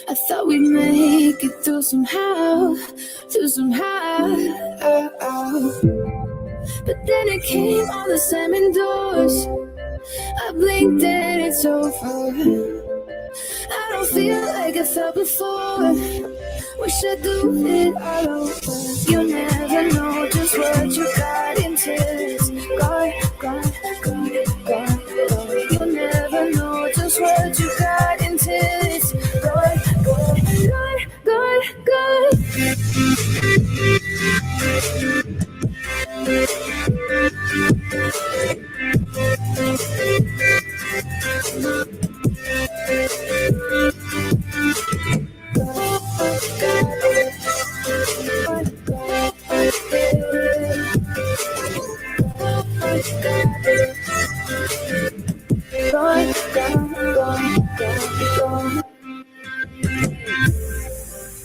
I thought we'd make it through somehow, But then it came all the slamming doors. I blinked and it's over. I don't feel like I felt before. Wish I'd do it all over. You never know just what you got into. It's gone, gone, gone, gone, gone. You never know just what you got into. It's gone, gone, gone, gone,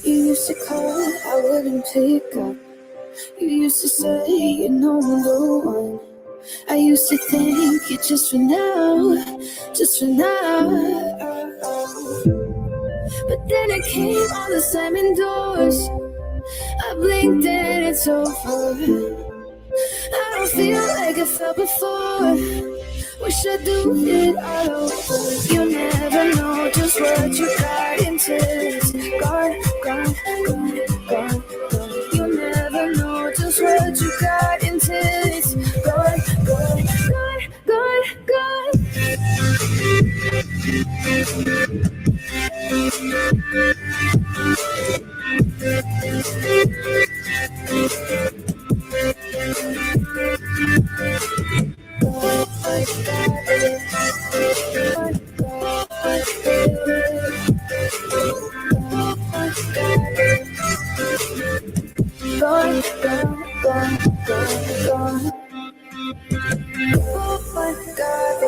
You used to call, I wouldn't pick up. You used to say you're number one. I used to think you're just for now, just for now. But then it came all the slamming doors. I blinked and it's over. I don't feel like I felt before. Wish I'd do it all over. You never know just what you got into. It's gone, gone, gone, gone, gone. You never know just what you got into. It's gone, gone, gone, gone, gone, gone, gone, gone. Oh my God,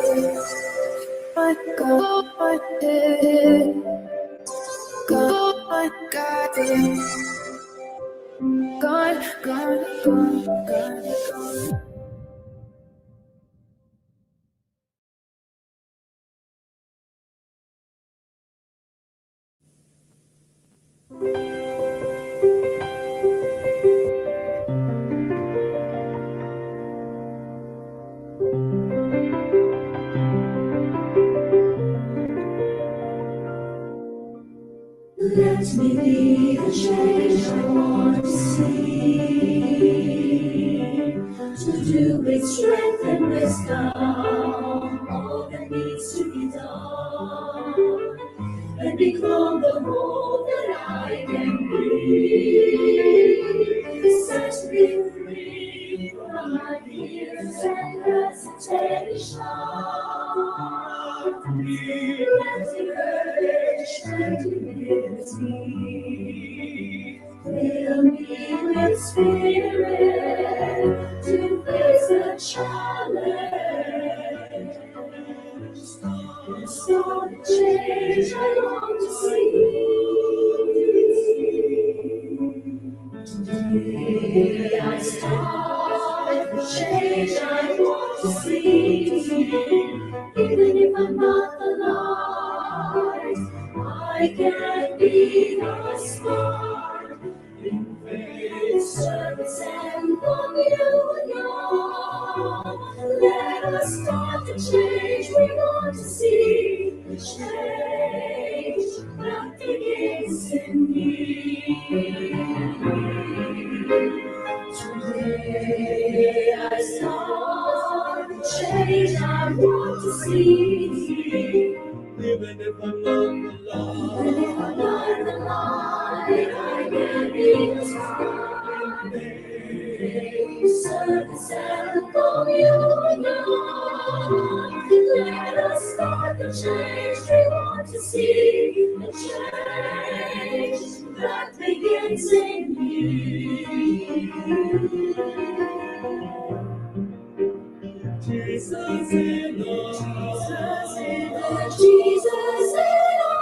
my God, oh my head. God, oh my God, gone, gone, gone, gone, gone. Let me be the change I want to see, to do with strength and wisdom all that needs to be done, and become the whole that I can be. Set me free from my fears and hesitation. Let courage and humility fill me with spirit to face the challenge. Start the change I long to see. Today I start the change I want to see. Even if I'm not the light, I can be the spark in faith, service, and communion. Let us start the change we want to see, the change that begins in me. Today I start the change I want to see. Even if I'm not the light, I can be the spark. Service and communion. Let us start the change we want to see, the change that begins in me. Jesus in us, Jesus in us.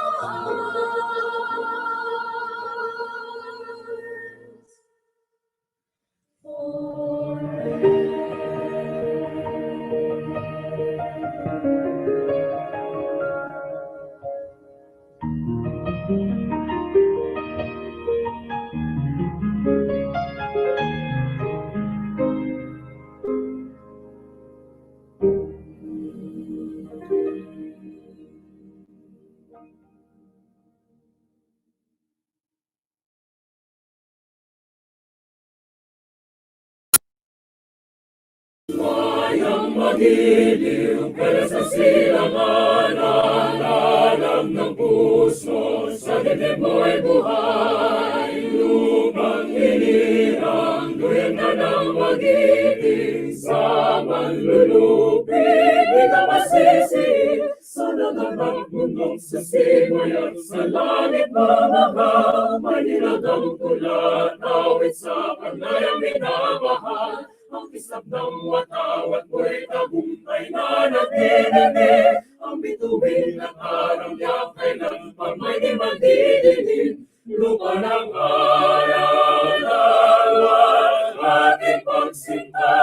Mayang magiliw, pero sa silangan, alam ng puso, sa dibdib mo'y buhay. Lumang hinirang, duyan na ng magiting, sa manlulupig, di ka masisi. Sa naganap mundong sisigoy at sa langit mamahal, may nilagang tulan, awit sa panayang minamahal. Ang kisap ng watawat mo'y tagumpay na nagdidibig. Ang bituin ng araw niya kailan pa may di magdidilim. Lupa ng araw, lawan, ating pagsinta,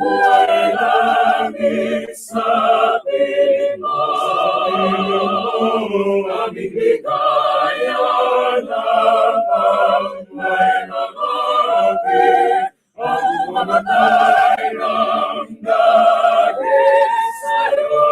buhay langit sa Pinoy. Aming ligaya lamang may nakakit. Ang mamatay ng dahil sa'yo.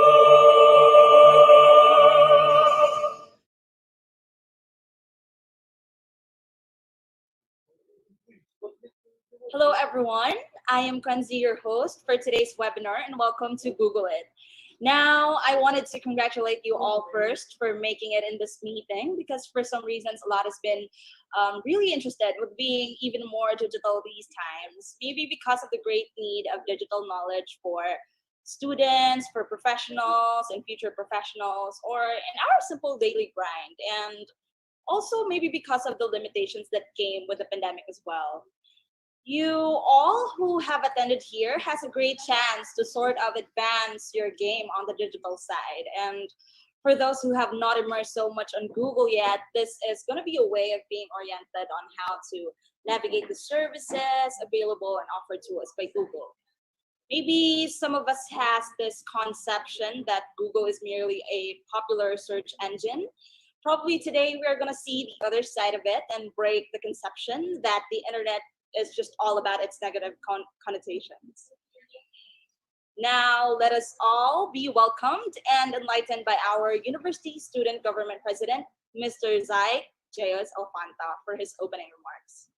Hello, everyone. I am Kanzi, your host for today's webinar, and welcome to Google It. Now, I wanted to congratulate you all first for making it in this meeting because for some reasons, a lot has been really interested with being even more digital these times. Maybe because of the great need of digital knowledge for students, for professionals and future professionals, or in our simple daily grind. And also maybe because of the limitations that came with the pandemic as well. You all who have attended here has a great chance to sort of advance your game on the digital side. And for those who have not immersed so much on Google yet, this is going to be a way of being oriented on how to navigate the services available and offered to us by Google. Maybe some of us has this conception that Google is merely a popular search engine. Probably today we're going to see the other side of it and break the conception that the internet is just all about its negative connotations. Now, let us all be welcomed and enlightened by our University Student Government President, Mr. Zai Jayos Alfanta, for his opening remarks.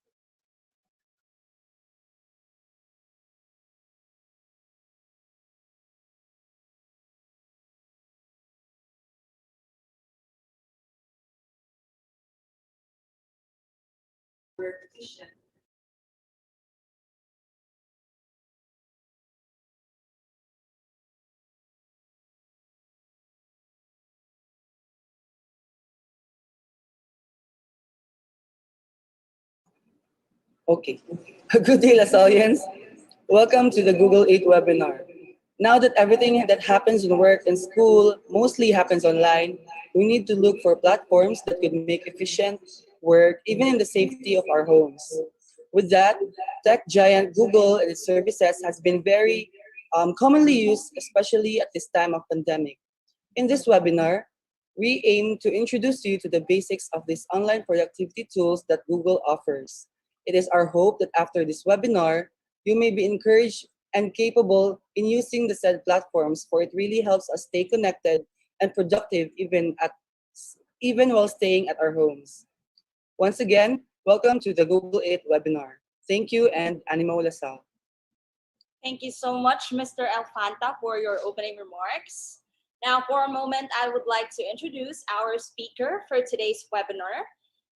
Okay. Good day, Lasallians. Welcome to the Google 8 webinar. Now that everything that happens in work and school mostly happens online, we need to look for platforms that could make efficient work even in the safety of our homes. With that, tech giant Google and its services has been very commonly used, especially at this time of pandemic. In this webinar, we aim to introduce you to the basics of these online productivity tools that Google offers. It is our hope that after this webinar, you may be encouraged and capable in using the said platforms, for it really helps us stay connected and productive even while staying at our homes. Once again, welcome to the Google 8 webinar. Thank you, and Animo Lasal. Thank you so much, Mr. Alfanta, for your opening remarks. Now, for a moment, I would like to introduce our speaker for today's webinar.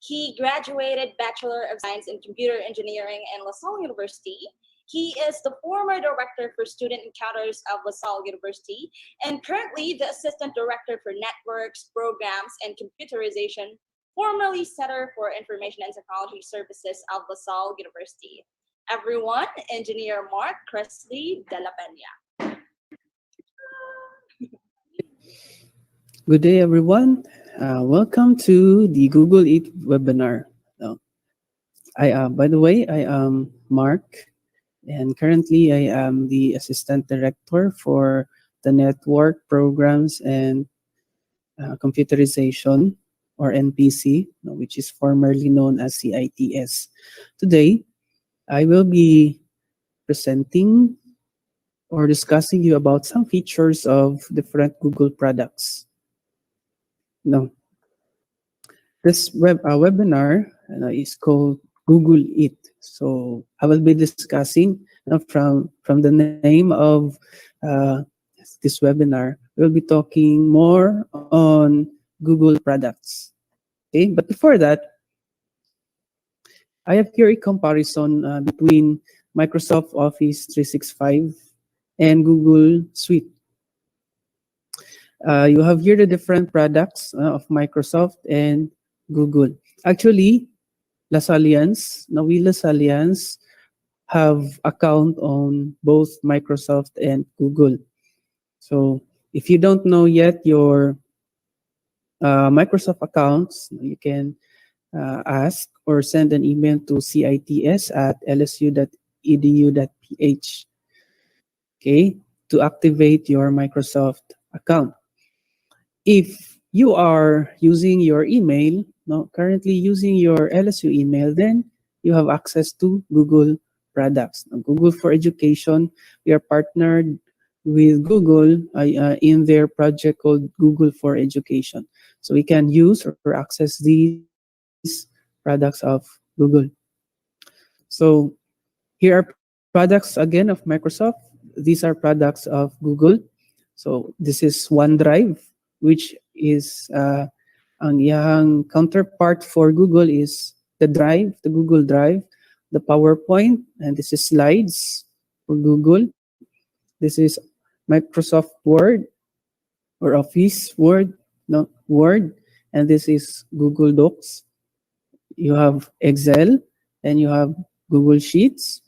He graduated Bachelor of Science in Computer Engineering in LaSalle University. He is the former Director for Student Encounters of LaSalle University and currently the Assistant Director for Networks, Programs, and Computerization, formerly Center for Information and Technology Services of LaSalle University. Everyone, Engineer Mark Cresley de la Peña. Good day, everyone. Welcome to the Google Eat webinar. By the way, I am Mark, and currently I am the Assistant Director for the Network Programs and Computerization, or NPC, which is formerly known as CITS. Today, I will be presenting or discussing you about some features of different Google products. Now, this webinar is called Google It. So I will be discussing from the name of uh, this webinar. We'll be talking more on Google products. Okay, but before that, I have here a comparison between Microsoft Office 365 and Google Suite. You have here the different products of Microsoft and Google. Actually, Lasallians, now we Lasallians have account on both Microsoft and Google. So if you don't know yet your Microsoft accounts, you can ask or send an email to cits@lsu.edu.ph, okay, to activate your Microsoft account. If you are using your email, no, currently using your LSU email, then you have access to Google products. Now, Google for Education, we are partnered with Google in their project called Google for Education. So we can use or access these products of Google. So here are products again of Microsoft. These are products of Google. So this is OneDrive, which is ang iyang counterpart for Google is the Drive, the Google Drive, the PowerPoint, and this is Slides for Google. This is Microsoft Word or Office Word, no Word, and this is Google Docs. You have Excel, and you have Google Sheets.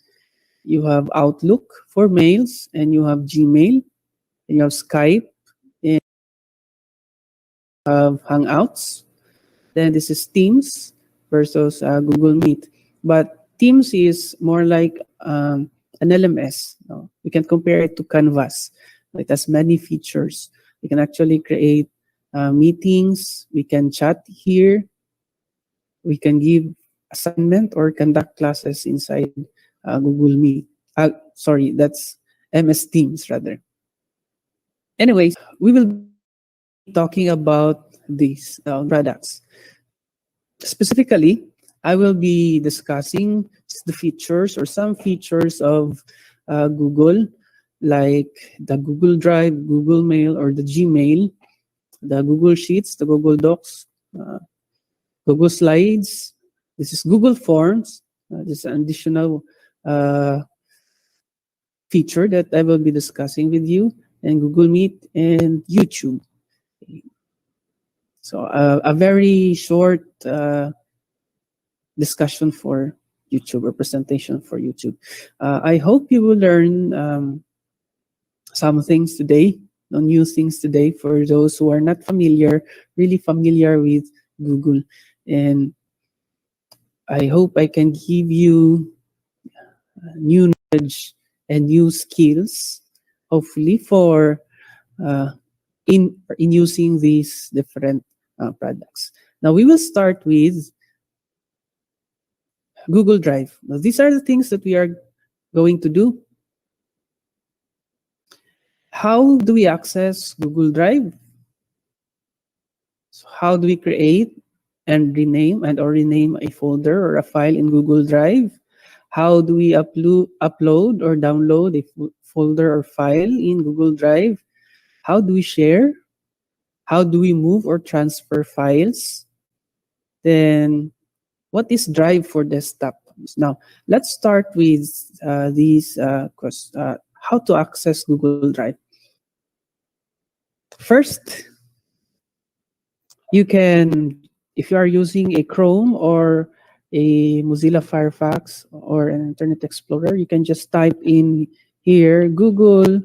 You have Outlook for mails, and you have Gmail, and you have Skype, and have Hangouts. Then this is Teams versus Google Meet. But Teams is more like an LMS. No? We can compare it to Canvas. It has many features. We can actually create meetings. We can chat here. We can give assignment or conduct classes inside Google Meet. Sorry, that's MS Teams rather. Anyways, we will be talking about these products. Specifically, I will be discussing the features or some features of Google, like the Google Drive, Google Mail, or the Gmail, the Google Sheets, the Google Docs, Google Slides. This is Google Forms. This is an additional feature that I will be discussing with you, and Google Meet and YouTube. So a very short discussion for YouTube or presentation for YouTube. I hope you will learn some things today, new things today for those who are not familiar, really familiar with Google. And I hope I can give you new knowledge and new skills, hopefully for in using these different products. Now we will start with Google Drive. Now these are the things that we are going to do. How do we access Google Drive? So how do we create and rename a folder or a file in Google Drive? How do we upload or download a folder or file in Google Drive? How do we share? How do we move or transfer files? Then what is Drive for desktop? Now, let's start with how to access Google Drive. First, you can, if you are using a Chrome or a Mozilla Firefox or an Internet Explorer, you can just type in here Google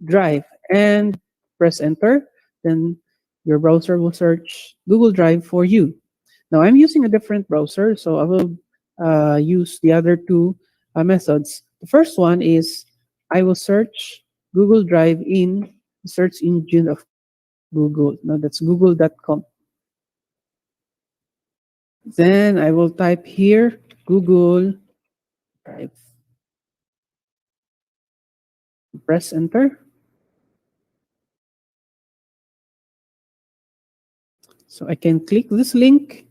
Drive and press enter. Then your browser will search Google Drive for you. Now I'm using a different browser, so I will use the other two methods. The first one is I will search Google Drive in the search engine of Google. Now that's google.com. Then I will type here Google Drive. Press enter. So I can click this link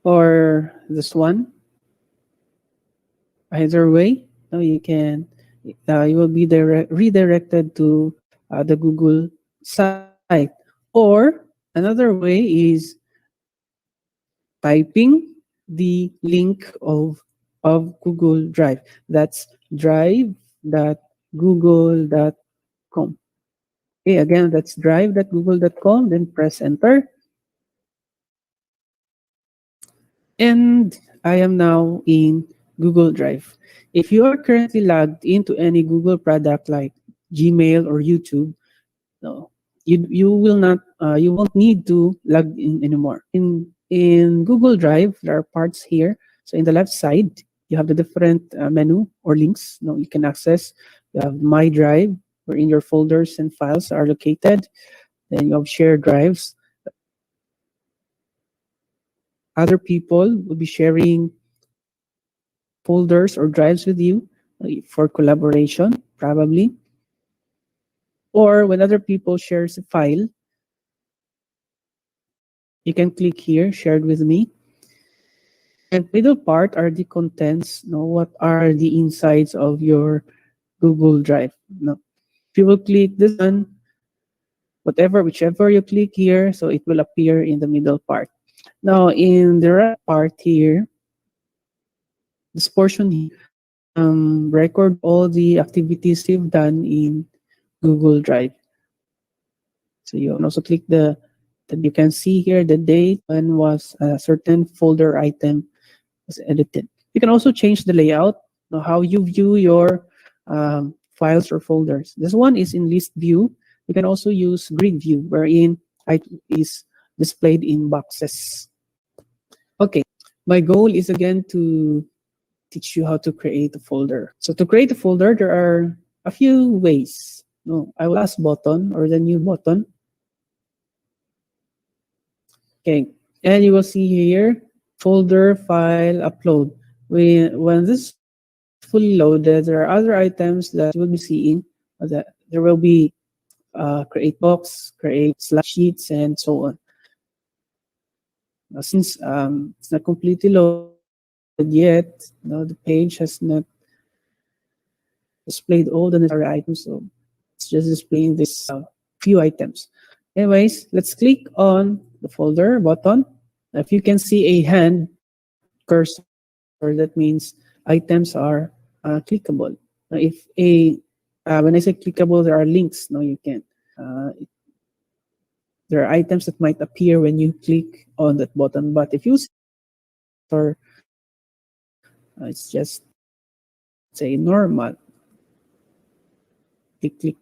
or this one. Either way, you can you will be redirected to the Google site. Or another way is typing the link of Google Drive. That's drive.google.com. Okay, again, that's drive.google.com. Then press enter. And I am now in Google Drive. If you are currently logged into any Google product like Gmail or YouTube, no, you will not you won't need to log in anymore. In Google Drive, there are parts here. So in the left side, you have the different menu or links. No, you can access. You have My Drive, wherein your folders and files are located. Then you have shared drives. Other people will be sharing folders or drives with you for collaboration, probably. Or when other people shares a file, you can click here, shared with me. And middle part are the contents. What are the insides of your Google Drive? If you will click this one, whichever you click here, so it will appear in the middle part. Now, in the right part here, this portion here, record all the activities you've done in Google Drive. So you can also click that you can see here the date when was a certain folder item was edited. You can also change the layout, how you view your files or folders. This one is in list view. You can also use grid view, wherein it is displayed in boxes. Okay, my goal is again to teach you how to create a folder. So to create a folder, there are a few ways. I will ask button or the new button. Okay, and you will see here folder file upload. When this is fully loaded, there are other items that you will be seeing. That there will be create box, create slash sheets, and so on. Now, since it's not completely loaded yet, the page has not displayed all the necessary items, so it's just displaying this few items. Anyways, let's click on the folder button. If you can see a hand cursor, that means items are clickable. Now, if when I say clickable, there are links. No, you can. There are items that might appear when you click on that button, but if you or it's just say normal. Click.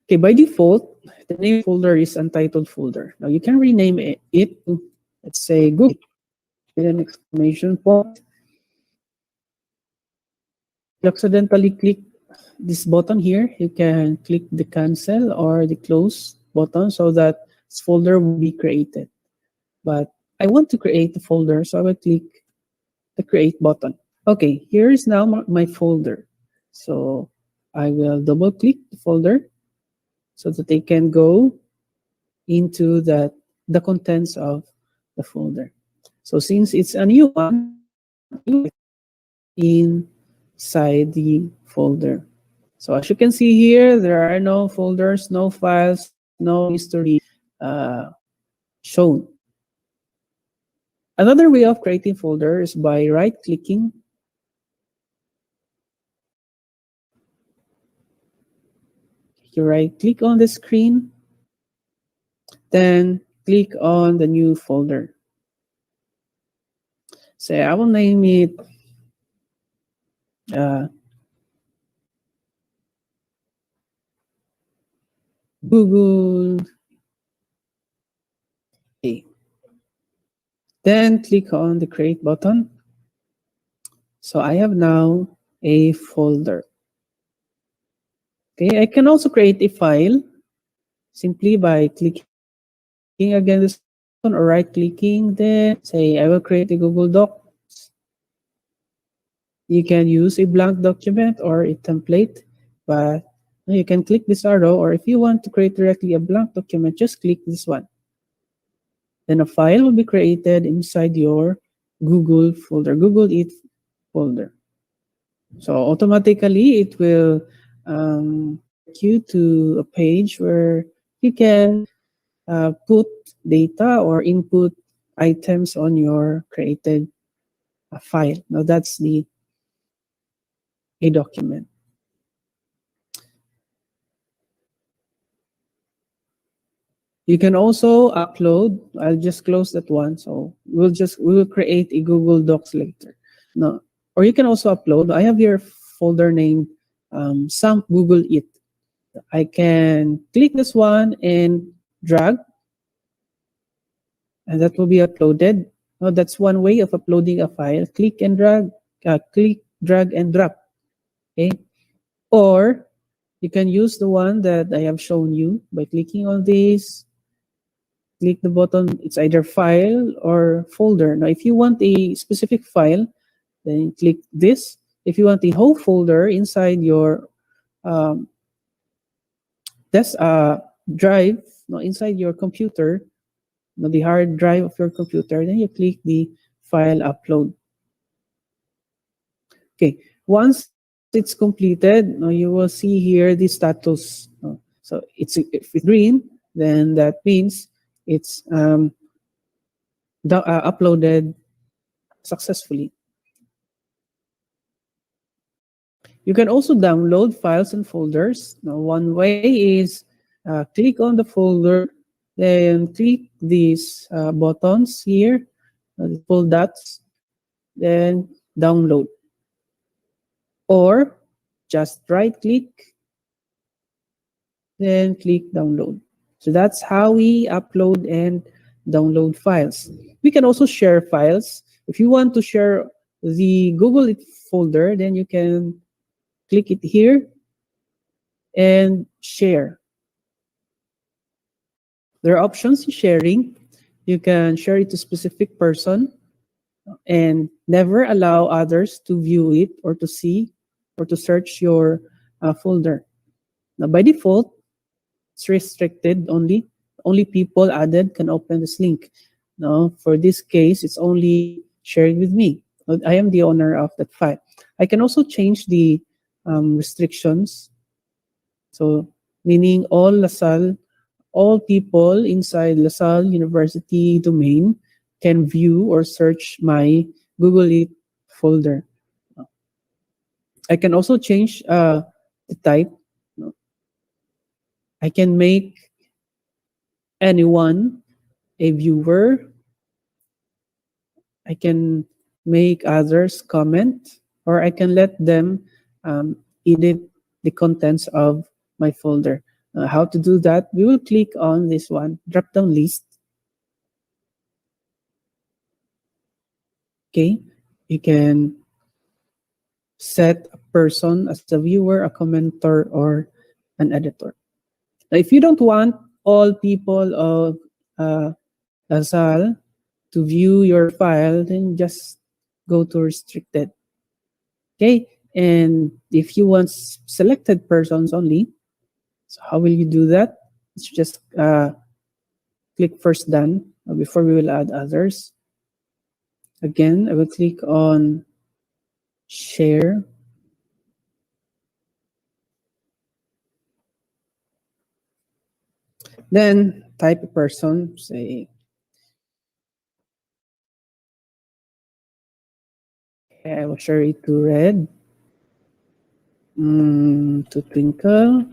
Okay, by default, the name folder is untitled folder. Now you can rename it. Let's say Google with an exclamation point. You accidentally click this button here, you can click the cancel or the close button so that this folder will be created. But I want to create the folder, so I will click the create button. Okay, here is now my folder. So I will double click the folder so that they can go into the contents of the folder. So since it's a new one, inside the folder. So as you can see here, there are no folders, no files, no history shown. Another way of creating folder is by right-clicking. You right-click on the screen, then click on the new folder. Say, I will name it Google. Okay. Then click on the create button. So I have now a folder. Okay, I can also create a file simply by clicking again this button or right clicking. Then say I will create a Google Doc. You can use a blank document or a template, but you can click this arrow, or if you want to create directly a blank document, just click this one. Then a file will be created inside your Google folder, Google Eat folder. So automatically it will take you to a page where you can put data or input items on your created file. Now that's the a document. You can also upload. I'll just close that one. So we will create a Google Docs later. No, or you can also upload. I have your folder named some Google It. I can click this one and drag, and that will be uploaded. Now that's one way of uploading a file. Click, drag, and drop. Okay, or you can use the one that I have shown you by clicking on this. Click the button. It's either file or folder. Now, if you want a specific file, then click this. If you want the whole folder inside your um, drive, no, inside your computer, no, the hard drive of your computer, then you click the file upload. Okay, once it's completed, no, you will see here the status. No. So if it's green, then that means it's uploaded successfully. You can also download files and folders. Now, one way is click on the folder, then click these buttons here, the full dots, then download. Or just right click, then click download. So that's how we upload and download files. We can also share files. If you want to share the Google It folder, then you can click it here and share. There are options in sharing. You can share it to a specific person and never allow others to view it or to see or to search your folder. Now, by default, it's restricted only. Only people added can open this link. Now, for this case, it's only shared with me. I am the owner of that file. I can also change the restrictions. So, meaning all people inside LaSalle University domain can view or search my Google It folder. I can also change the type. I can make anyone a viewer. I can make others comment, or I can let them edit the contents of my folder. How to do that? We will click on this one, drop down list. Okay, you can set a person as a viewer, a commenter, or an editor. Now, if you don't want all people of LaSalle to view your file, then just go to restricted. Okay, and if you want selected persons only, so how will you do that? Let's just click first done before we will add others. Again, I will click on share. Then type a person, say, I will share it to Red, to Twinkle,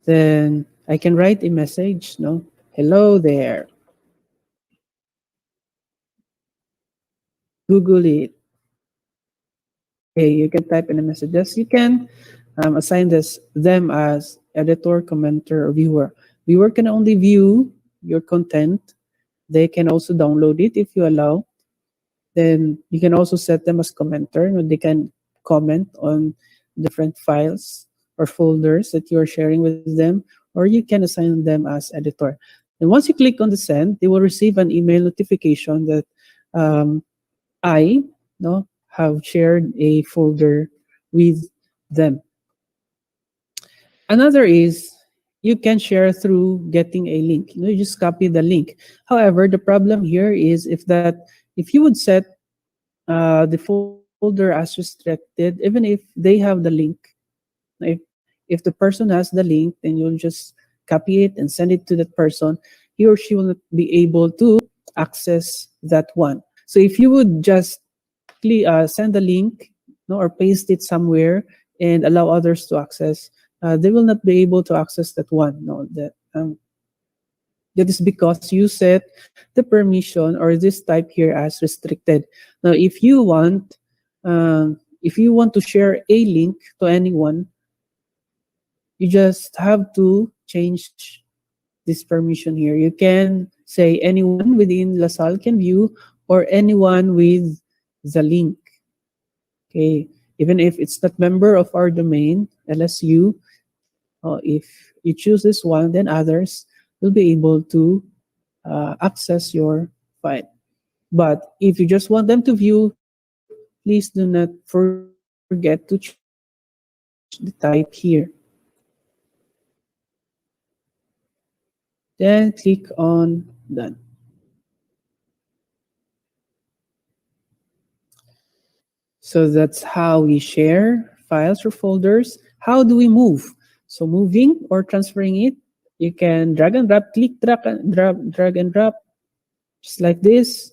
then I can write a message, no? Hello there. Google It. Okay, you can type in a messages. You can assign them as editor, commenter, or viewer. Viewer can only view your content. They can also download it if you allow. Then you can also set them as commenter. They can comment on different files or folders that you are sharing with them, or you can assign them as editor. And once you click on the send, they will receive an email notification that I have shared a folder with them. Another is you can share through getting a link. You just copy the link. However, the problem here is if you would set the folder as restricted, even if they have the link, if if the person has the link, then you'll just copy it and send it to that person. He or she will not be able to access that one. So if you would just send the link, no, or paste it somewhere and allow others to access, they will not be able to access that one. No, that is because you set the permission or this type here as restricted. Now, if you want to share a link to anyone, you just have to change this permission here. You can say anyone within LaSalle can view or anyone with the link. Okay, even if it's not member of our domain, LSU, if you choose this one, then others will be able to access your file. But if you just want them to view, please do not forget to change the type here. Then click on Done. So that's how we share files or folders. How do we move? So moving or transferring it, you can drag and drop, drag and drop, just like this.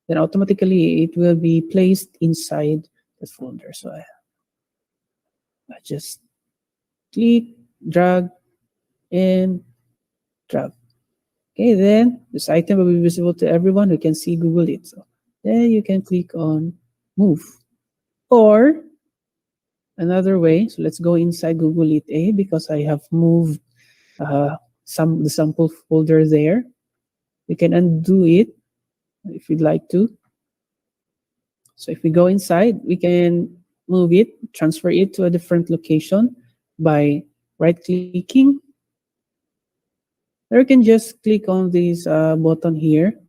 Then automatically it will be placed inside the folder. So I just click, drag, and drop. Okay, then this item will be visible to everyone who can see Google It. So then you can click on Move. Or another way, so let's go inside Google It A because I have moved the sample folder there. You can undo it if you'd like to. So if we go inside, we can move it, transfer it to a different location by right-clicking. Or you can just click on this button here.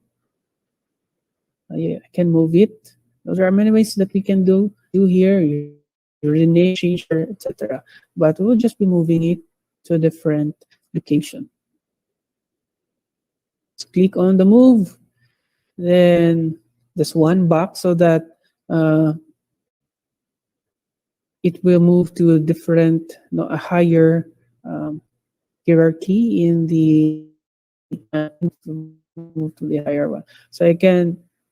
Yeah, I can move it. Those are many ways that we can do here. You rename, change, etc. But we'll just be moving it to a different location. Let's click on the move. Then there's one box so that it will move to a different, a higher hierarchy in the move to the higher one. So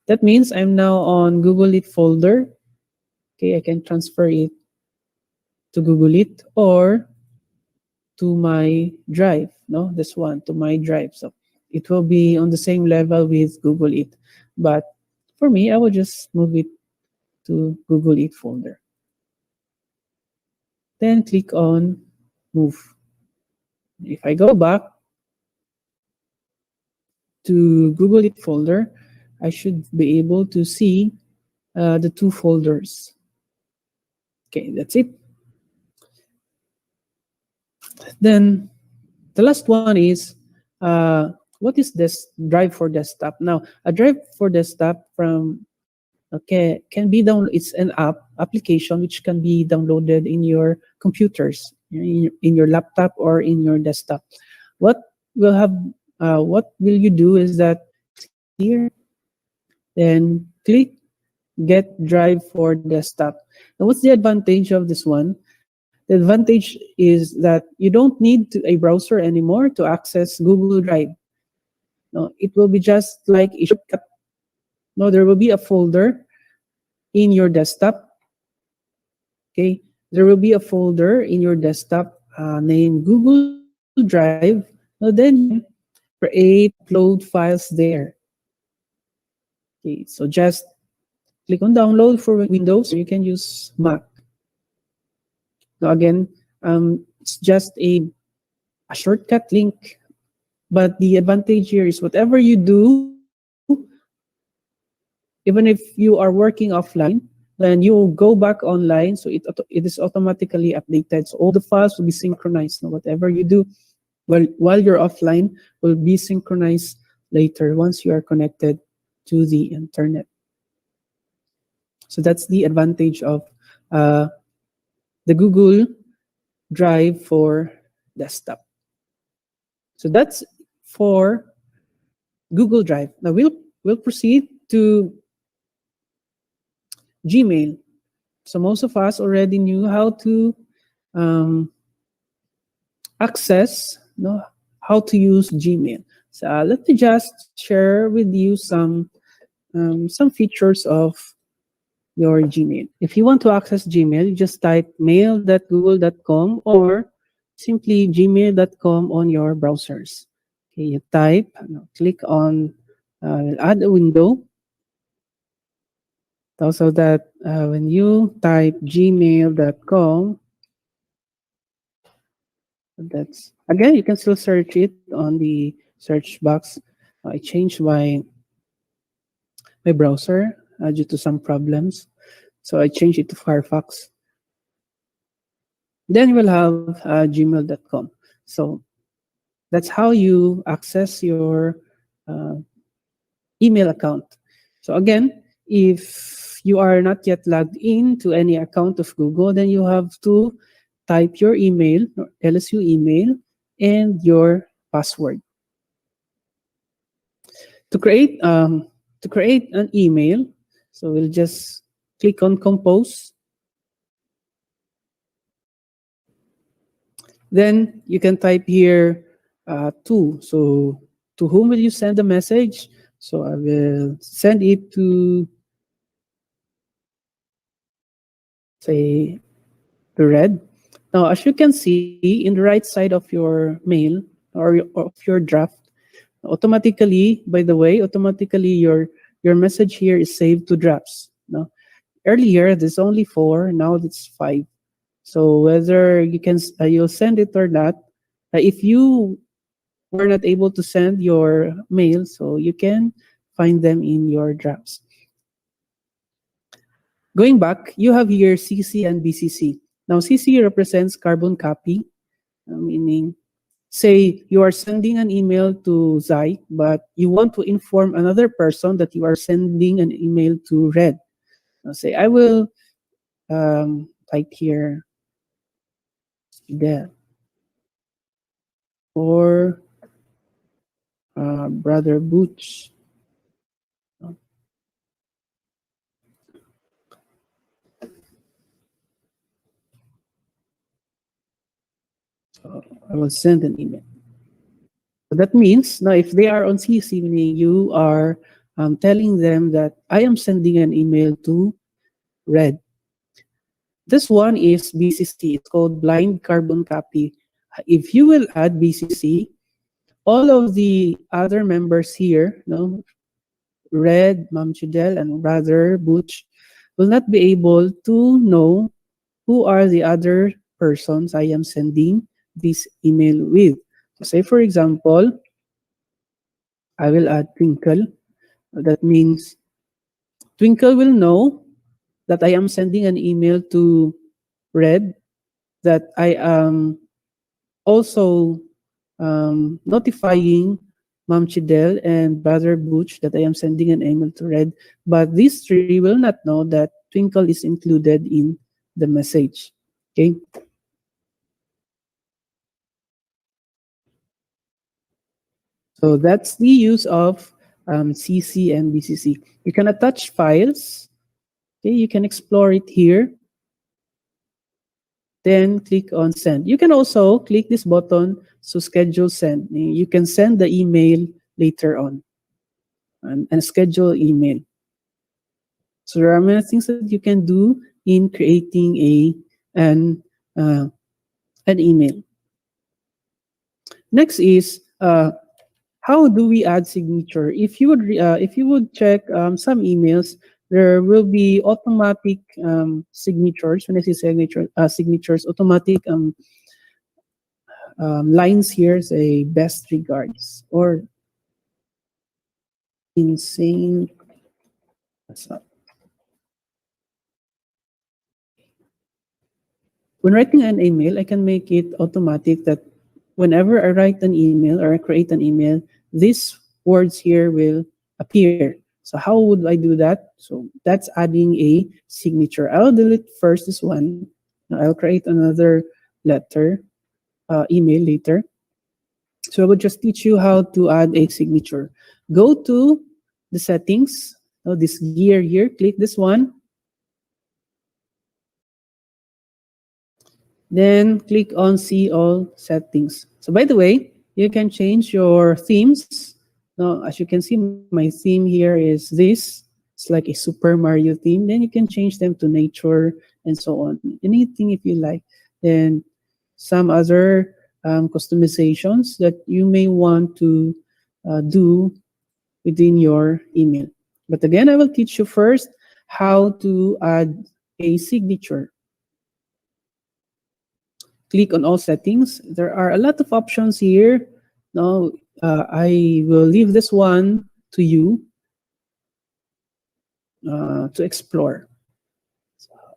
that means I'm now on Google It folder. Okay, I can transfer it to Google It or to my drive. No, this one to my drive. So it will be on the same level with Google It. But for me, I will just move it to Google It folder. Then click on Move. If I go back to Google It folder, I should be able to see the two folders. Okay, that's it. Then the last one is what is this drive for desktop? Now, a drive for desktop can be downloaded. It's an application which can be downloaded in your computers, in your laptop or in your desktop. What will you do is that here, then click Get Drive for Desktop. Now, what's the advantage of this one? The advantage is that you don't need a browser anymore to access Google Drive. No, it will be just like a shortcut. No, there will be a folder in your desktop. Okay, there will be a folder in your desktop named Google Drive. Now then create, upload files there. Okay, so just click on download for Windows, or you can use Mac. Now again, it's just a shortcut link, but the advantage here is whatever you do, even if you are working offline, then you will go back online, so it is automatically updated. So all the files will be synchronized. Now whatever you do while you're offline will be synchronized later once you are connected to the internet. So that's the advantage of the Google Drive for desktop. So that's for Google Drive. Now we'll proceed to Gmail. So most of us already knew how to um, access, how to use Gmail. So let me just share with you some features of your Gmail. If you want to access Gmail, you just type mail.google.com or simply gmail.com on your browsers. Okay, you type, click on, add a window. So that when you type gmail.com, that's again, you can still search it on the search box. I changed my browser due to some problems. So I changed it to Firefox. Then you will have gmail.com. So that's how you access your uh, email account. So again, if you are not yet logged in to any account of Google, then you have to type your email, or LSU email, and your password. To create an email, so we'll just click on Compose. Then you can type here to. So to whom will you send the message? So I will send it to, say, to Red. Now, as you can see in the right side of your mail of your draft, automatically, by the way, automatically your message here is saved to drafts. No, earlier there's only 4, now it's 5. So whether you'll send it or not, if you were not able to send your mail, so you can find them in your drafts. Going back, you have here CC and BCC. Now, CC represents carbon copy, meaning, say you are sending an email to Zai, but you want to inform another person that you are sending an email to Red. Now, say I will type here there or Brother Butch. So I will send an email. So that means now if they are on CC, meaning you are telling them that I am sending an email to Red. This one is BCC. It's called blind carbon copy. If you will add BCC, all of the other members here, Red, Ma'am Chidel, and Brother Butch, will not be able to know who are the other persons I am sending this email with. So say, for example, I will add Twinkle. That means Twinkle will know that I am sending an email to Red, that I am also notifying Ma'am Chidel and Brother Butch that I am sending an email to Red, but these 3 will not know that Twinkle is included in the message. Okay. So that's the use of CC and BCC. You can attach files. Okay, you can explore it here. Then click on send. You can also click this button to schedule send. You can send the email later on and schedule email. So there are many things that you can do in creating an email. Next is how do we add signature? If you would check some emails, there will be automatic signatures. When I say signatures, automatic lines here say best regards or insane. When writing an email, I can make it automatic that whenever I write an email or I create an email, these words here will appear. So how would I do that? So that's adding a signature. I'll delete first this one. Now I'll create another letter, email later. So I will just teach you how to add a signature. Go to the settings. This gear here, click this one. Then click on see all settings. So by the way, you can change your themes. Now, as you can see, my theme here is this. It's like a Super Mario theme. Then you can change them to nature and so on. Anything if you like. Then some other customizations that you may want to do within your email. But again, I will teach you first how to add a signature. Click on all settings. There are a lot of options here. Now, I will leave this one to you to explore.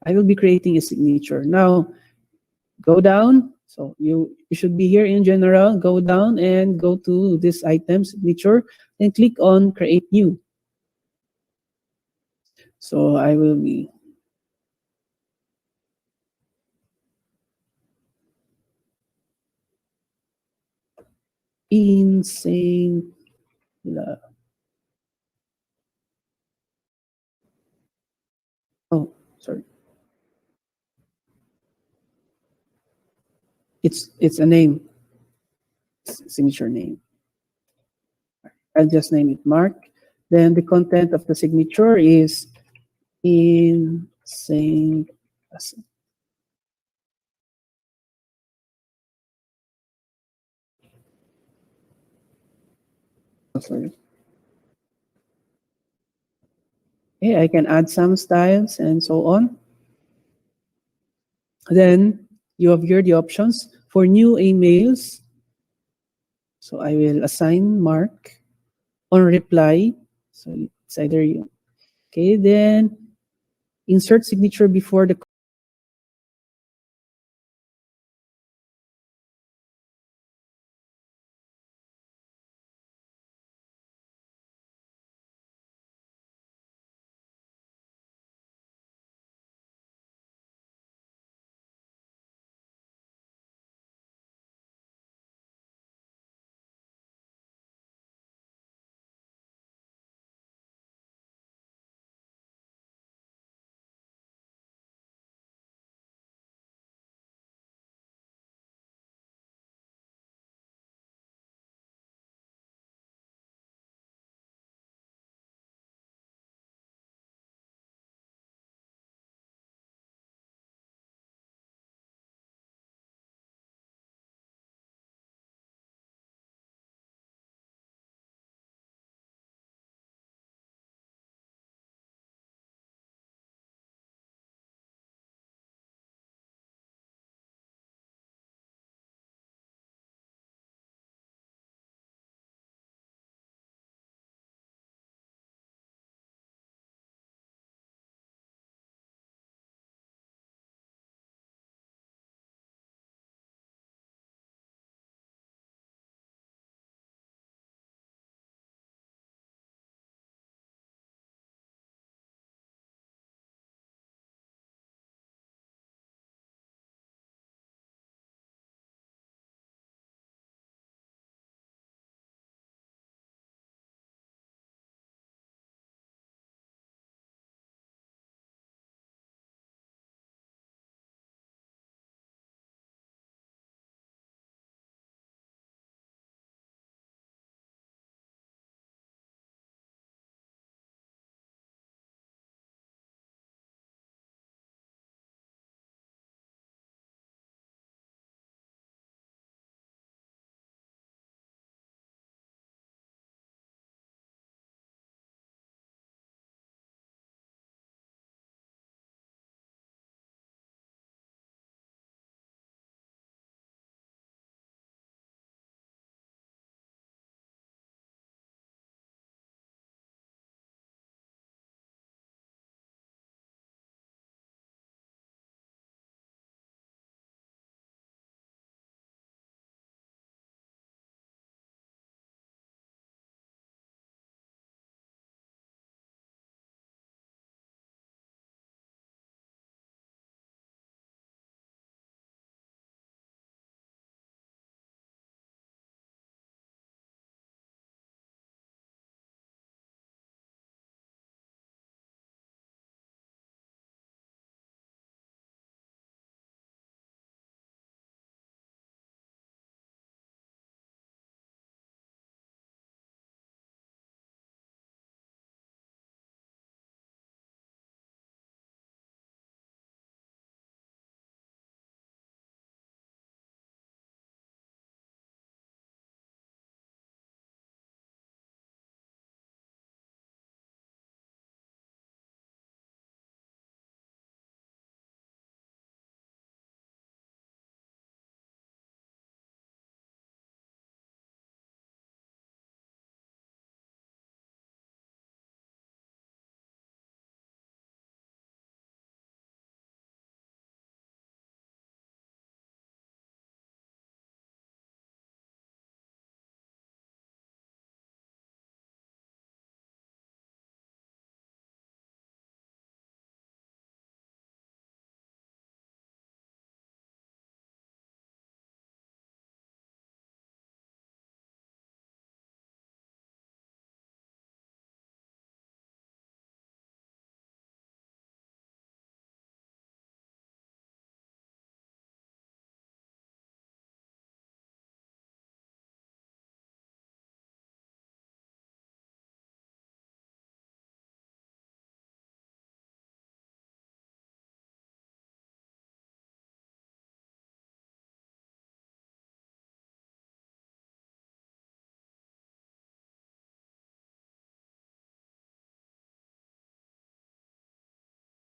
I will be creating a signature. Now, go down. So you should be here in general. Go down and go to this item signature and click on create new. So I will be insane. Oh, sorry. It's a name, signature name. I'll just name it Mark. Then the content of the signature is insane. Oh, sorry. Okay, I can add some styles and so on. Then you have here the options for new emails. So I will assign Mark on reply. So it's either you. Okay, then insert signature before the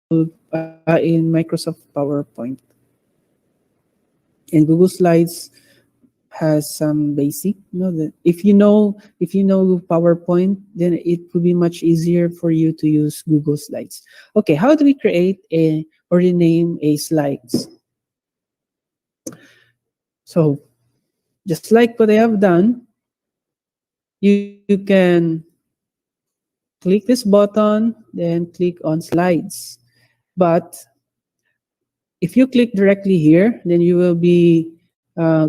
in Microsoft PowerPoint. And Google Slides has some basic, that if you know PowerPoint, then it will be much easier for you to use Google Slides. Okay, how do we create or rename a slides? So just like what I have done, you can click this button, then click on slides. But if you click directly here, then you will be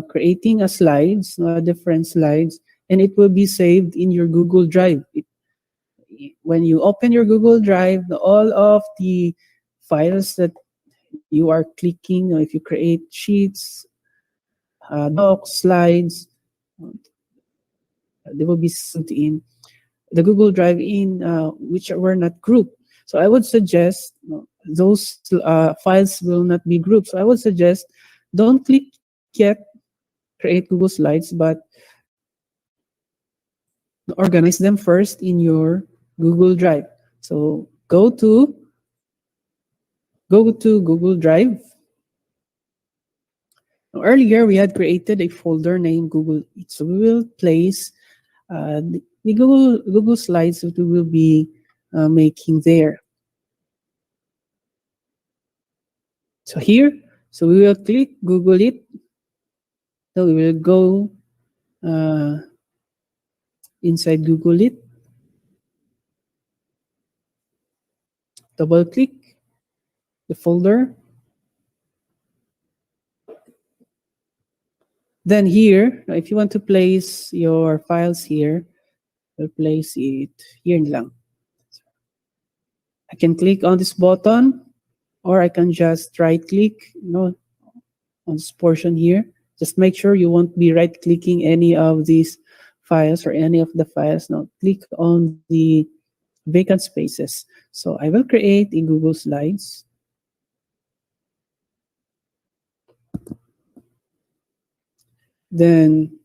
creating a slides, different slides, and it will be saved in your Google Drive. When you open your Google Drive, all of the files that you are clicking, if you create sheets, docs, slides, they will be saved in the Google Drive in which were not grouped. So I would suggest those files will not be grouped. So I would suggest don't click yet create Google Slides, but organize them first in your Google Drive. So go to Google Drive. Now, earlier we had created a folder named Google Eats. So we will place the Google Slides that we will be making there. So here, so we will click Google It. So we will go inside Google It. Double click the folder. Then here, if you want to place your files here, we'll place it here lang. I can click on this button, or I can just right click on this portion here. Just make sure you won't be right clicking any of these files or any of the files. Now click on the vacant spaces. So I will create a Google Slides. Then,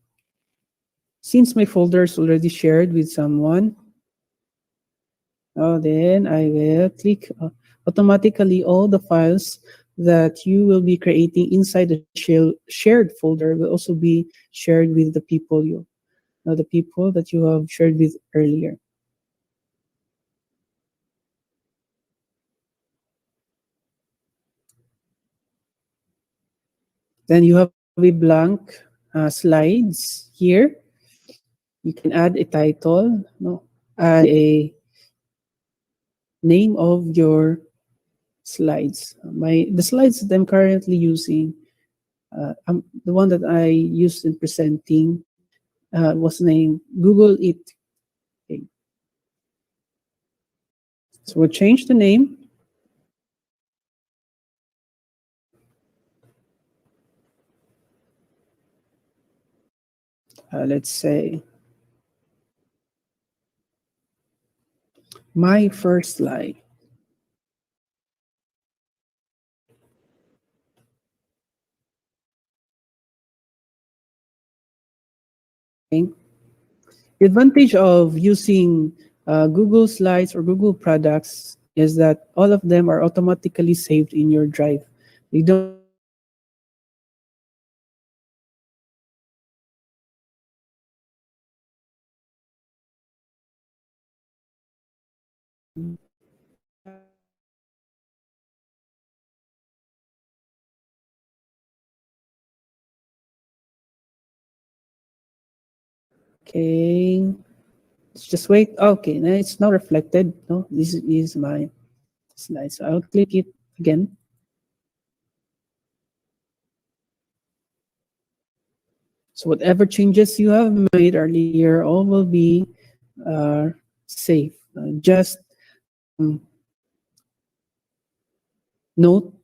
since my folder is already shared with someone, then I will click automatically all the files that you will be creating inside the shared folder will also be shared with the people the people that you have shared with earlier. Then you have a blank slides here. You can add a title, add a name of your slides. The slides that I'm currently using, the one that I used in presenting was named Google It. Okay. So we'll change the name. Let's say my first slide. Okay. The advantage of using Google Slides or Google products is that all of them are automatically saved in your drive. You don't Okay, let's just wait. Okay, now it's not reflected. No, this is my slide. So I'll click it again. So whatever changes you have made earlier, all will be safe. Just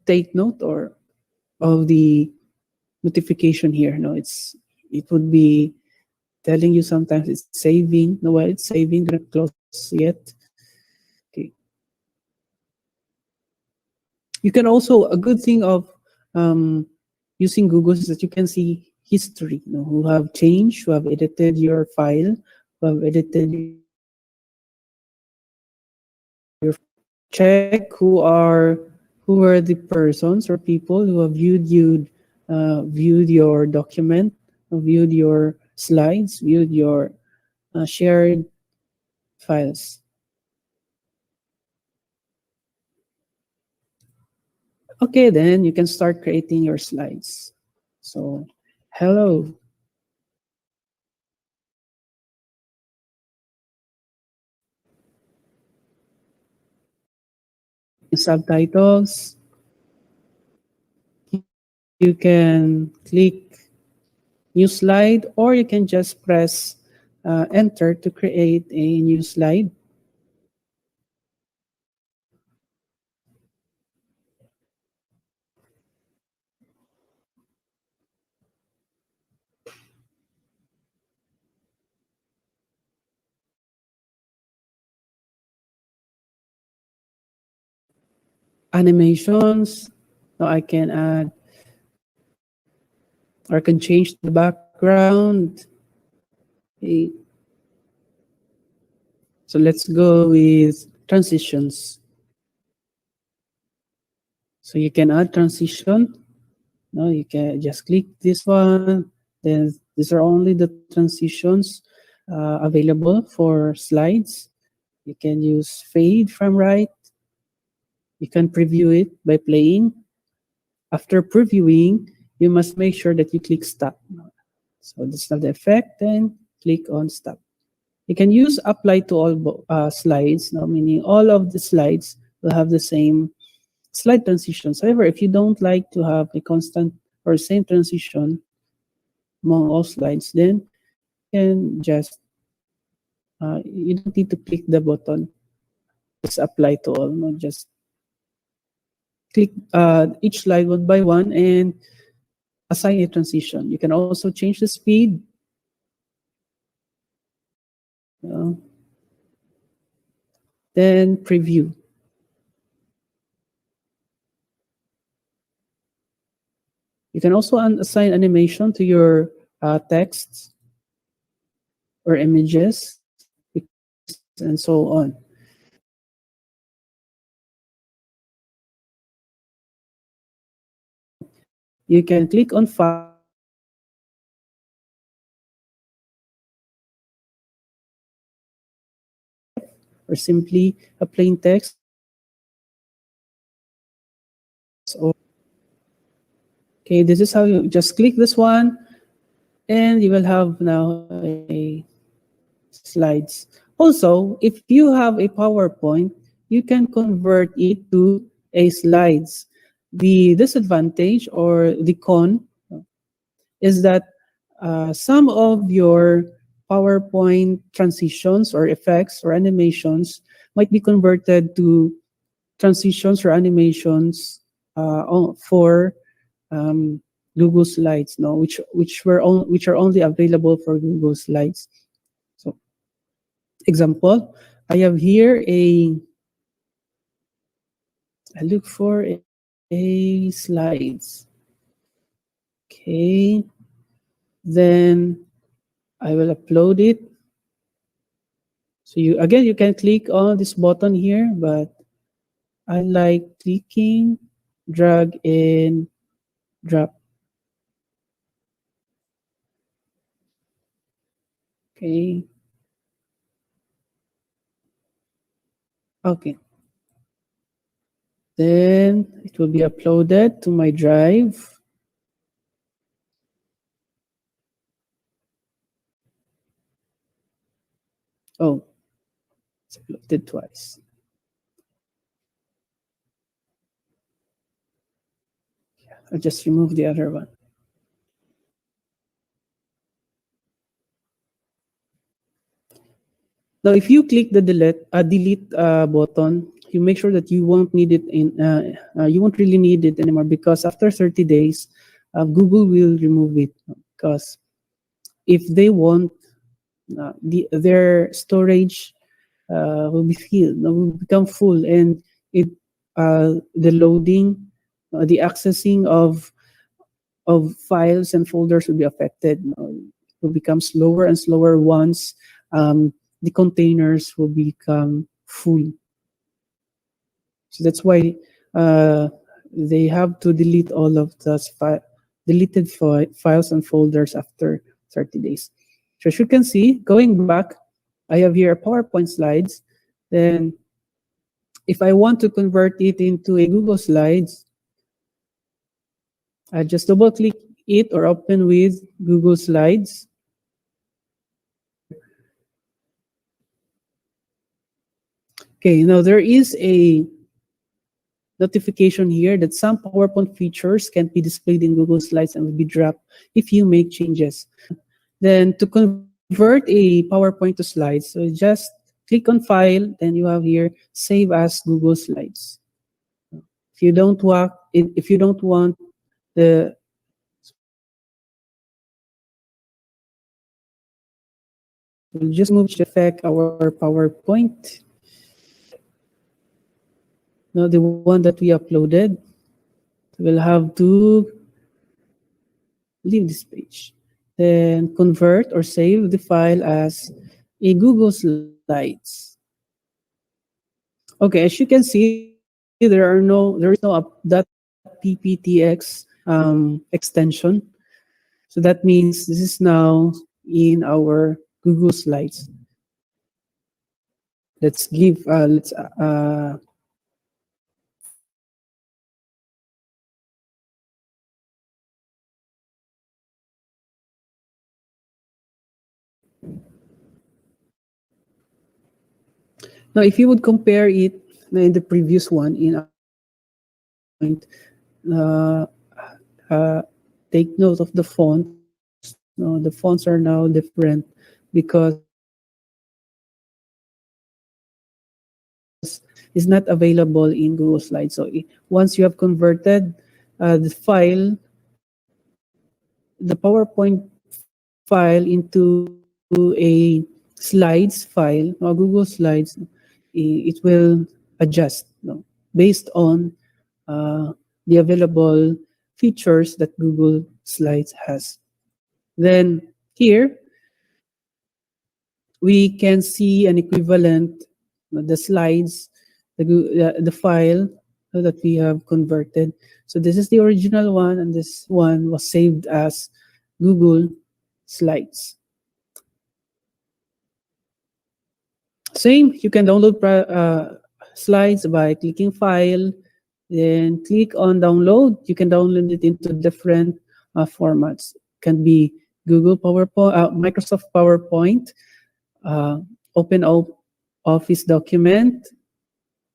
take note or of the notification here. No, it would be telling you sometimes it's saving. No, while it's saving, don't close yet. Okay. You can also, a good thing of using Google is that you can see history. Who have changed, who have edited your file, who have edited your check who were the persons or people who have viewed your document, viewed your slides, viewed your shared files. Okay, then you can start creating your slides. So, hello. Subtitles. You can click new slide, or you can just press enter to create a new slide. Animations. So I can add or I can change the background. Okay. So let's go with transitions. So you can add transition. No, you can just click this one. Then these are only the transitions available for slides. You can use fade from right. You can preview it by playing. After previewing, you must make sure that you click stop. So this is the effect, then click on stop. You can use apply to all slides, now meaning all of the slides will have the same slide transitions. However, if you don't like to have a constant or same transition among all slides, then you can just, you don't need to click the button, just apply to all, not just click each slide one by one and assign a transition. You can also change the speed. Then preview. You can also assign animation to your texts or images and so on. You can click on file or simply a plain text. Okay, this is how you just click this one and you will have now a slides. Also, if you have a PowerPoint, you can convert it to a slides. The disadvantage or the con is that some of your PowerPoint transitions or effects or animations might be converted to transitions or animations for Google Slides, no, which are only available for Google Slides. So, example, I have here I look for a slides. Okay, then I will upload it. So you can click on this button here, but I like clicking, drag and drop. Okay. Okay. Then it will be uploaded to my drive. Oh, it's uploaded twice. I'll just remove the other one. Now, if you click the delete button, you make sure that you won't need it you won't really need it anymore, because after 30 days, Google will remove it, because if they want their storage will be filled, will become full, and the loading, the accessing of files and folders will be affected. It will become slower and slower once the containers will become full. So that's why they have to delete all of the deleted files and folders after 30 days. So as you can see, going back, I have here a PowerPoint slides. Then if I want to convert it into a Google Slides, I just double click it or open with Google Slides. Okay, now there is a notification here that some PowerPoint features can't be displayed in Google Slides and will be dropped if you make changes. Then to convert a PowerPoint to slides, so just click on File, then you have here Save as Google Slides. If you don't want the we'll just move to affect our PowerPoint. Now the one that we uploaded, we'll have to leave this page. Then convert or save the file as a Google Slides. Okay, as you can see, there is no .pptx extension. So that means this is now in our Google Slides. Let's now if you would compare it in the previous one in take note of the font. No, the fonts are now different because it's not available in Google Slides. So once you have converted the file, the PowerPoint file into a slides file or Google Slides, it will adjust based on the available features that Google Slides has. Then here, we can see an equivalent, the slides, the file that we have converted. So this is the original one, and this one was saved as Google Slides. Same, you can download slides by clicking File, then click on Download. You can download it into different formats. It can be Google PowerPoint, Microsoft PowerPoint, Open Office document,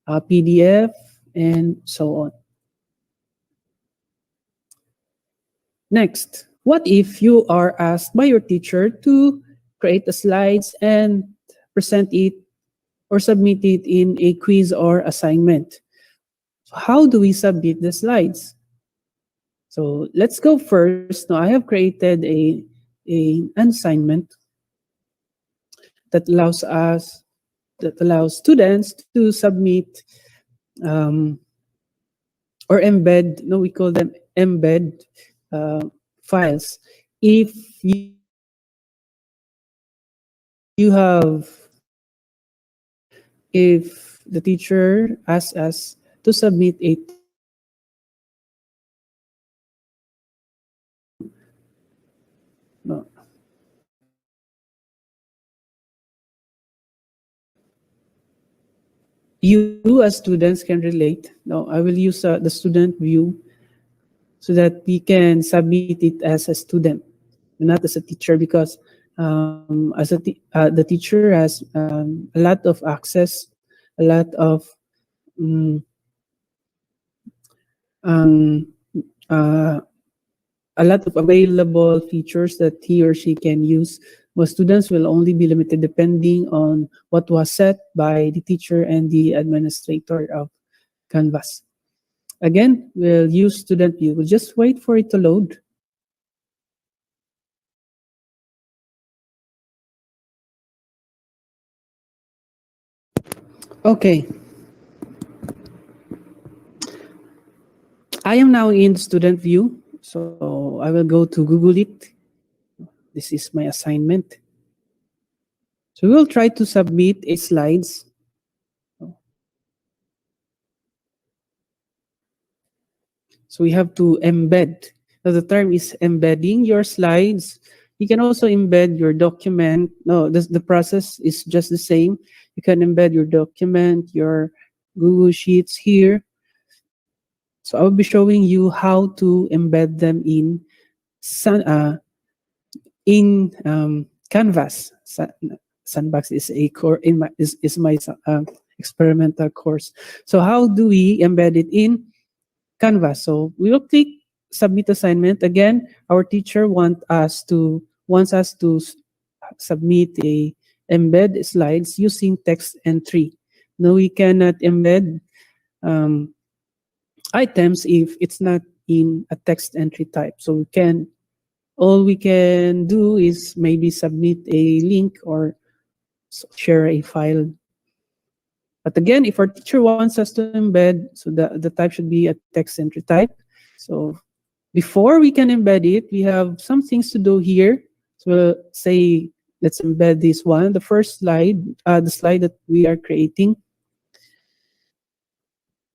PDF, and so on. Next, what if you are asked by your teacher to create the slides and present it or submit it in a quiz or assignment? So how do we submit the slides? So let's go first. Now I have created an assignment that allows students to submit or embed. No, we call them embed files. If if the teacher asks us to submit a you as students can relate. Now I will use the student view so that we can submit it as a student, not as a teacher, because the teacher has a lot of access, a lot of available features that he or she can use. But students will only be limited depending on what was set by the teacher and the administrator of Canvas. Again, we'll use student view. We'll just wait for it to load. Okay. I am now in student view. So I will go to Google it. This is my assignment. So we will try to submit a slides. So we have to embed. So the term is embedding your slides. You can also embed your document. No, the process is just the same. You can embed your document, your Google Sheets here. So I will be showing you how to embed them in Sun, Canvas. Sandbox is a core in my is my experimental course. So how do we embed it in Canvas? So we will click submit assignment. Again, our teacher wants us to submit a embed slides using text entry. No, we cannot embed um, items if it's not in a text entry type. So all we can do is maybe submit a link or share a file. But again, if our teacher wants us to embed, so the type should be a text entry type. So before we can embed it, we have some things to do here. So say, let's embed this one. The first slide, the slide that we are creating.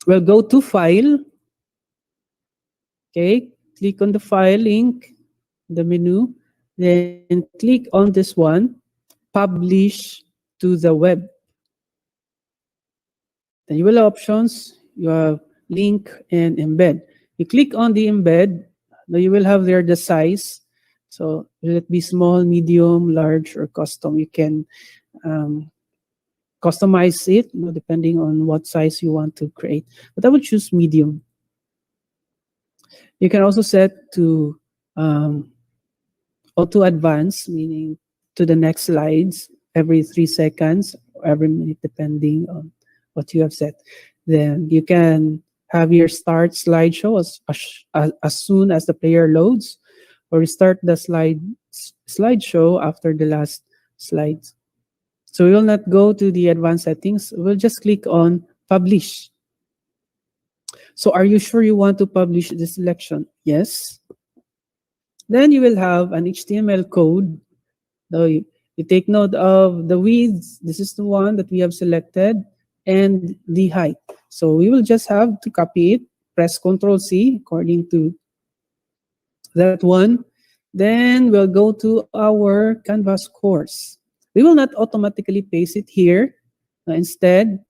We'll go to File. Okay, click on the File link, the menu. Then click on this one, Publish to the Web. Then you will have options. You have Link and Embed. You click on the Embed. Now you will have there the size. So will it be small, medium, large, or custom? You can customize it, depending on what size you want to create. But I would choose medium. You can also set to auto advance, meaning to the next slides every 3 seconds or every minute, depending on what you have set. Then you can have your start slideshow as soon as the player loads, or restart the slideshow after the last slide. So we will not go to the advanced settings. We'll just click on publish. So are you sure you want to publish this selection? Yes. Then you will have an HTML code. Now you take note of the width. This is the one that we have selected, and the height. So we will just have to copy it, press Ctrl+C according to that one. Then we'll go to our Canvas course. We will not automatically paste it here. Instead,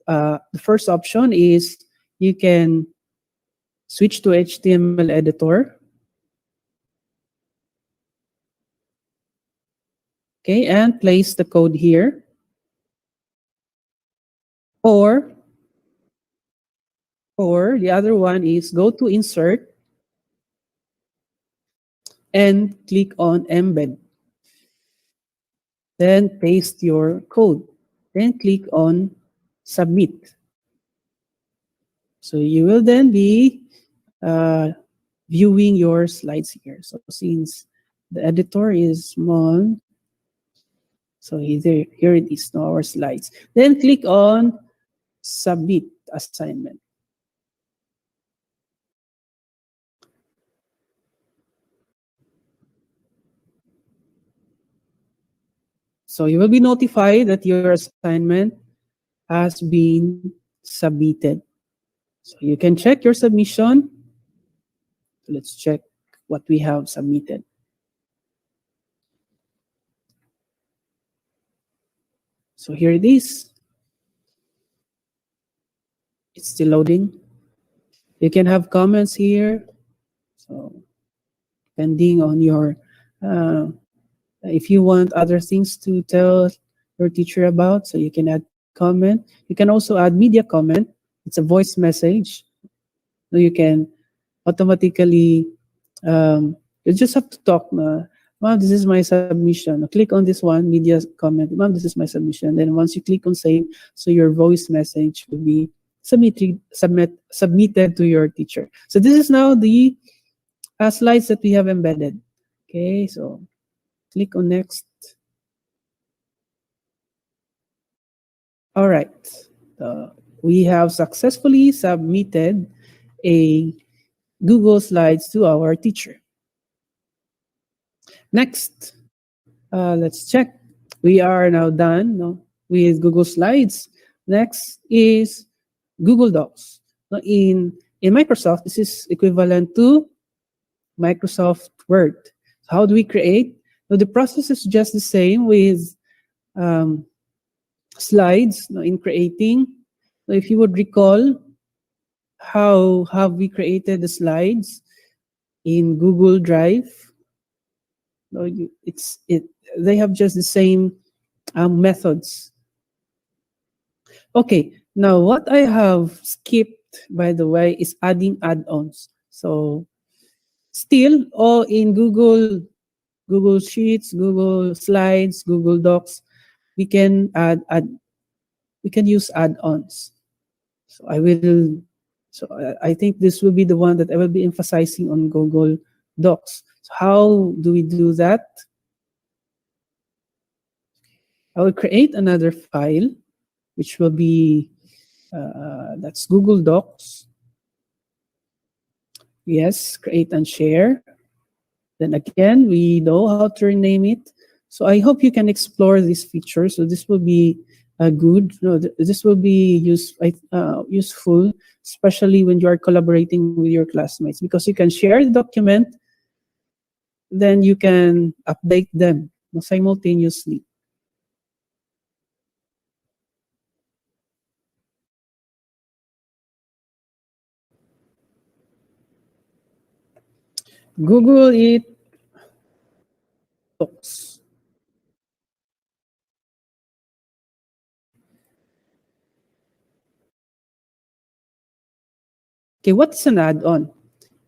the first option is you can switch to HTML editor. Okay, and place the code here. Or the other one is go to insert and click on embed. Then paste your code. Then click on submit. So you will then be viewing your slides here. So since the editor is small, so here it is, now our slides. Then click on submit assignment. So you will be notified that your assignment has been submitted. So you can check your submission. Let's check what we have submitted. So here it is. It's still loading. You can have comments here. So depending on your, if you want other things to tell your teacher about, so you can add comment. You can also add media comment. It's a voice message. So you can automatically, you just have to talk. Ma'am, this is my submission. Click on this one, media comment. Ma'am, this is my submission. Then once you click on save, so your voice message will be submitted to your teacher. So this is now the slides that we have embedded. Okay, so click on next. All right, we have successfully submitted a Google Slides to our teacher. Next, let's check. We are now done with Google Slides. Next is Google Docs. So in in Microsoft, this is equivalent to Microsoft Word. So how do we create? So the process is just the same with um, slides, in creating. So if you would recall, how have we created the slides in Google Drive? No, they have just the same methods. Okay, now what I have skipped, by the way, is adding add-ons. So still, all in Google Sheets, Google Slides, Google Docs, we can we can use add-ons. So I think this will be the one that I will be emphasizing on Google Docs. So how do we do that? I will create another file, which will be, that's Google Docs. Yes, create and share. Then again, we know how to rename it. So I hope you can explore this feature. So this will be good. No, this will be useful, especially when you are collaborating with your classmates, because you can share the document, then you can update them simultaneously. Google it Docs. Okay, what's an add-on?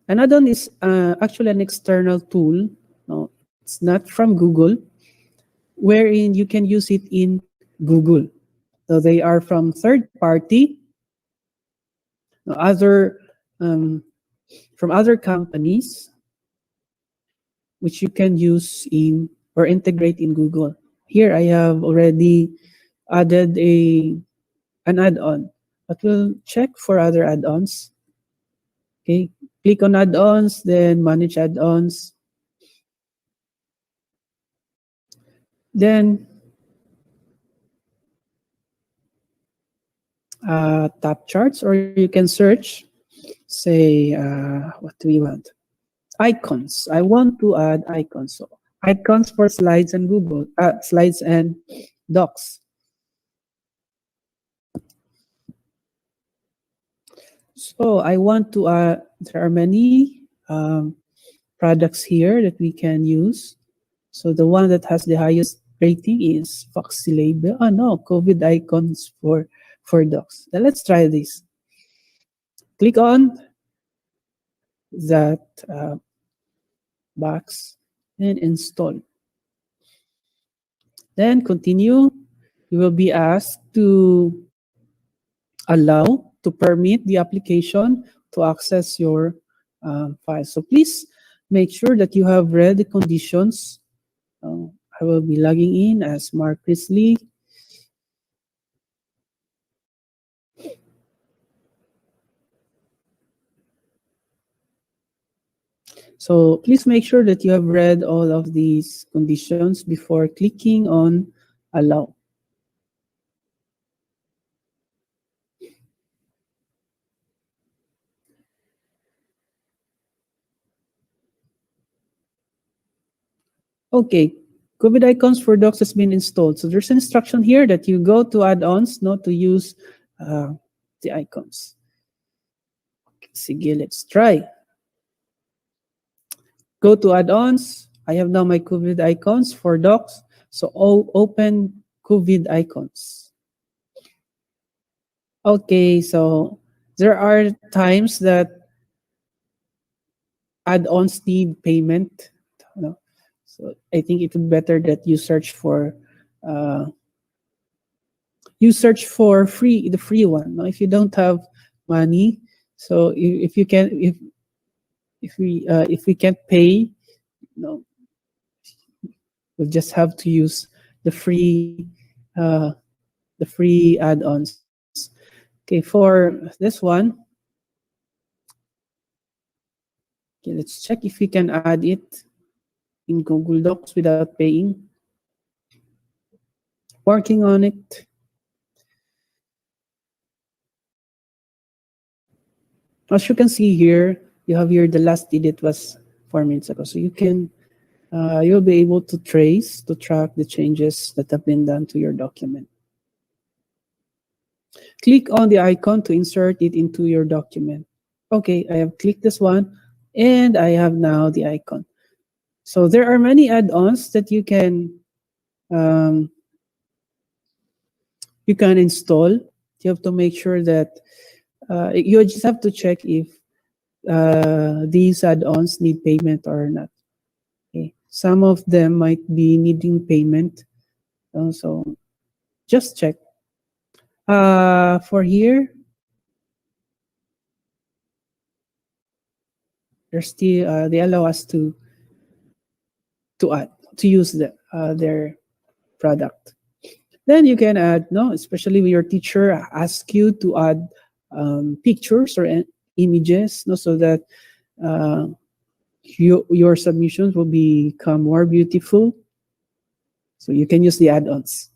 An add-on is actually an external tool. No, it's not from Google, wherein you can use it in Google. So they are from third party, other from other companies, which you can use in or integrate in Google. Here I have already added an add-on, but we'll check for other add-ons. Okay, click on add-ons, then manage add-ons. Then tap charts, or you can search, say, what do we want? Icons. I want to add icons. So icons for slides and slides and docs. So I want to, there are many products here that we can use. So the one that has the highest rating is Foxy Label. Oh no, COVID icons for docs. Then let's try this. Click on that box and install. Then continue. You will be asked to allow, to permit the application to access your file. So please make sure that you have read the conditions. I will be logging in as Mark Risley. So please make sure that you have read all of these conditions before clicking on allow. Okay, COVID icons for docs has been installed. So there's an instruction here that you go to add-ons, not to use the icons. Okay, sige, let's try. Go to add-ons. I have now my COVID icons for docs. So open COVID icons. Okay, so there are times that add-ons need payment. So I think it would be better that you search for free, the free one. No? If you don't have money, so if you can, if we can't pay, no, we'll just have to use the free add-ons. Okay, for this one, okay, let's check if we can add it in Google Docs without paying. Working on it. As you can see here, you have here the last edit was 4 minutes ago. So you'll be able to track the changes that have been done to your document. Click on the icon to insert it into your document. Okay, I have clicked this one and I have now the icon. So there are many add-ons that um, you can install. You have to make sure that you just have to check if these add-ons need payment or not. Okay. Some of them might be needing payment. So just check. For here, there's still they allow us to add to use their product. Then you can add, no, especially when your teacher asks you to add pictures or images, no, so that uh, your submissions will become more beautiful. So you can use the add-ons.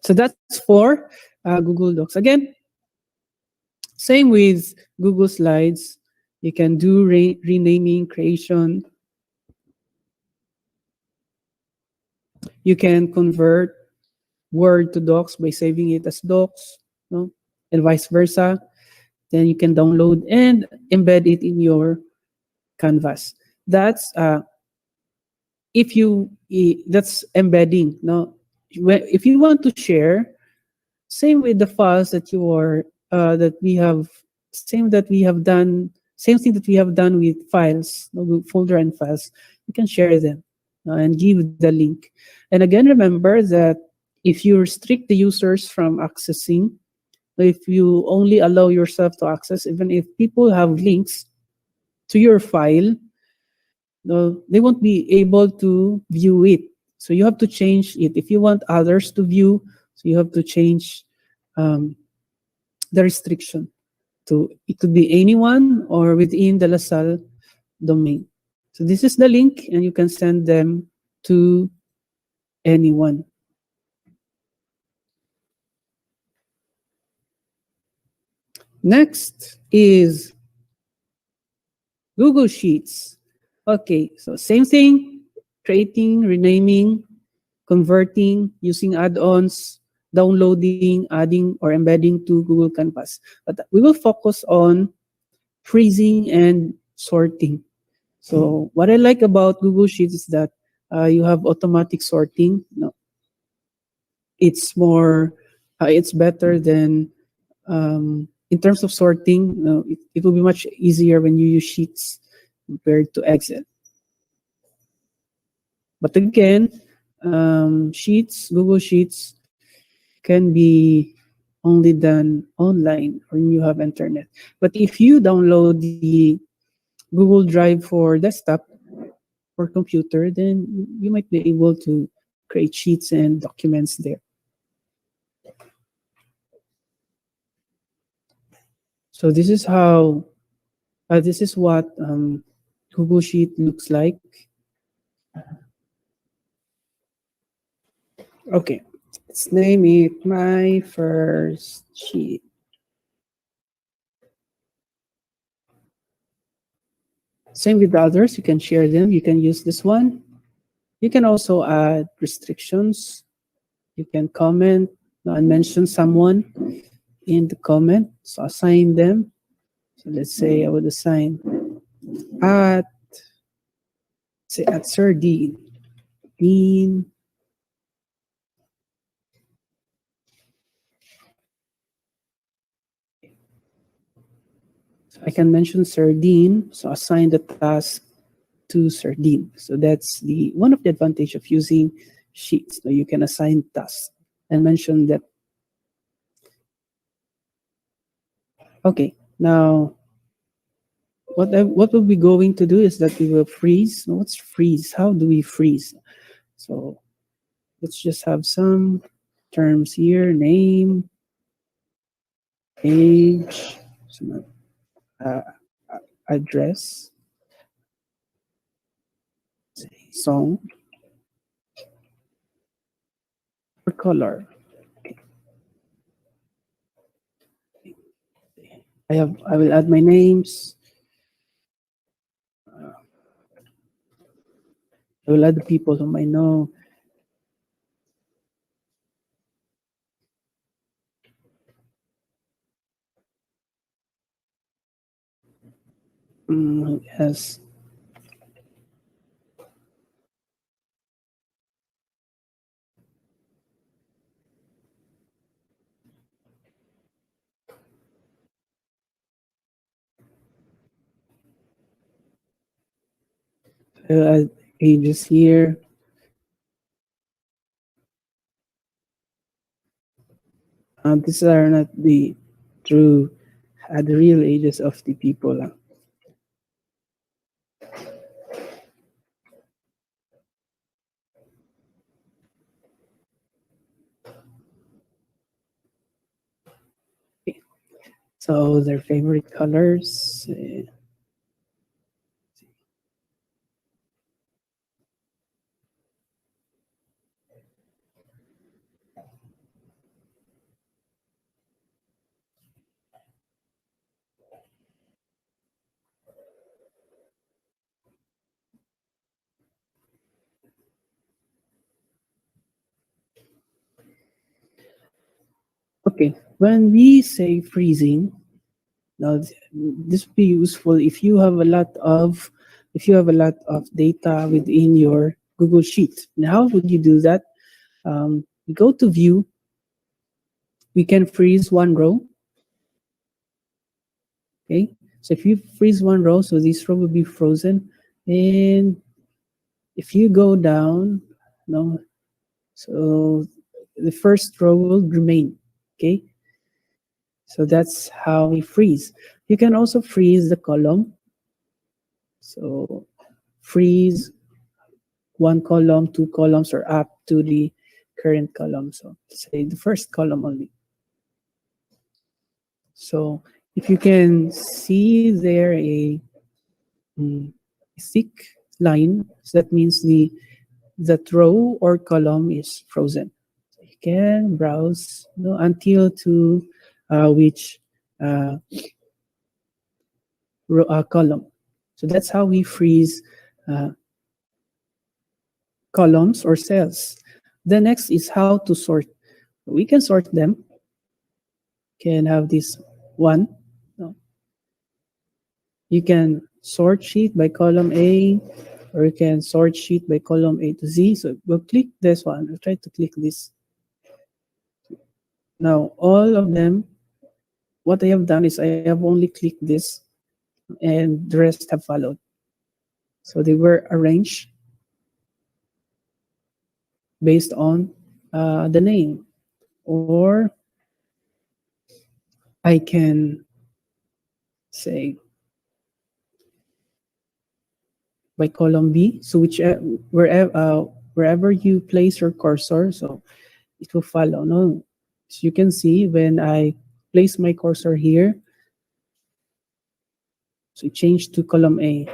So that's for Google Docs. Again, same with Google Slides. You can do renaming, creation. You can convert Word to Docs by saving it as Docs, no? And vice versa. Then you can download and embed it in your Canvas. That's that's embedding. No, if you want to share, same with the files that you are that we have, same thing that we have done with files, no, folder and files. You can share them and give the link. And again, remember that if you restrict the users from accessing, if you only allow yourself to access, even if people have links to your file, no, they won't be able to view it. So you have to change it. If you want others to view, so you have to change the restriction to it could be anyone or within the LaSalle domain. So this is the link, and you can send them to anyone. Next is Google Sheets. Okay, so same thing, creating, renaming, converting, using add-ons, downloading, adding, or embedding to Google Canvas. But we will focus on freezing and sorting. So what I like about Google Sheets is that you have automatic sorting. No, it's more, it's better than, in terms of sorting, it will be much easier when you use Sheets compared to Excel. But again, Google Sheets can be only done online when you have internet. But if you download the Google Drive for desktop or computer, then you might be able to create sheets and documents there. So this is what Google Sheet looks like. Okay, let's name it My First Sheet. Same with others, you can share them. You can use this one. You can also add restrictions. You can comment and mention someone in the comment. So assign them. So let's say I would assign at Sir Dean. Dean. So I can mention Sir Dean. So assign the task to Sir Dean. So that's the one of the advantage of using sheets. So you can assign tasks and mention them. Okay, now what we'll be going to do is that we will freeze. Now, what's freeze? How do we freeze? So let's just have some terms here: name, age, some, address, song, or color. I will add my names. I will add the people whom I know. Yes. I will add ages here. These are not the true, the real ages of the people. So their favorite colors. Okay, when we say freezing, now this would be useful if you have a lot of data within your Google Sheet. Now, how would you do that? We go to View. We can freeze one row. Okay, so if you freeze one row, so this row will be frozen, and if you go down, no, so the first row will remain. Okay, so that's how we freeze. You can also freeze the column. So freeze one column, two columns, or up to the current column. So say the first column only. So if you can see there a thick line, so that means that row or column is frozen. So you can browse until to which column. So that's how we freeze columns or cells. The next is how to sort. We can sort them. Can have this one. No. You can sort sheet by column A, or you can sort sheet by column A to Z. So we'll click this one. We'll try to click this. Now, all of them, what I have done is I have only clicked this, and the rest have followed. So they were arranged based on the name. Or I can say by column B. So wherever you place your cursor, so it will follow. No, so you can see when I place my cursor here, so it changed to column A.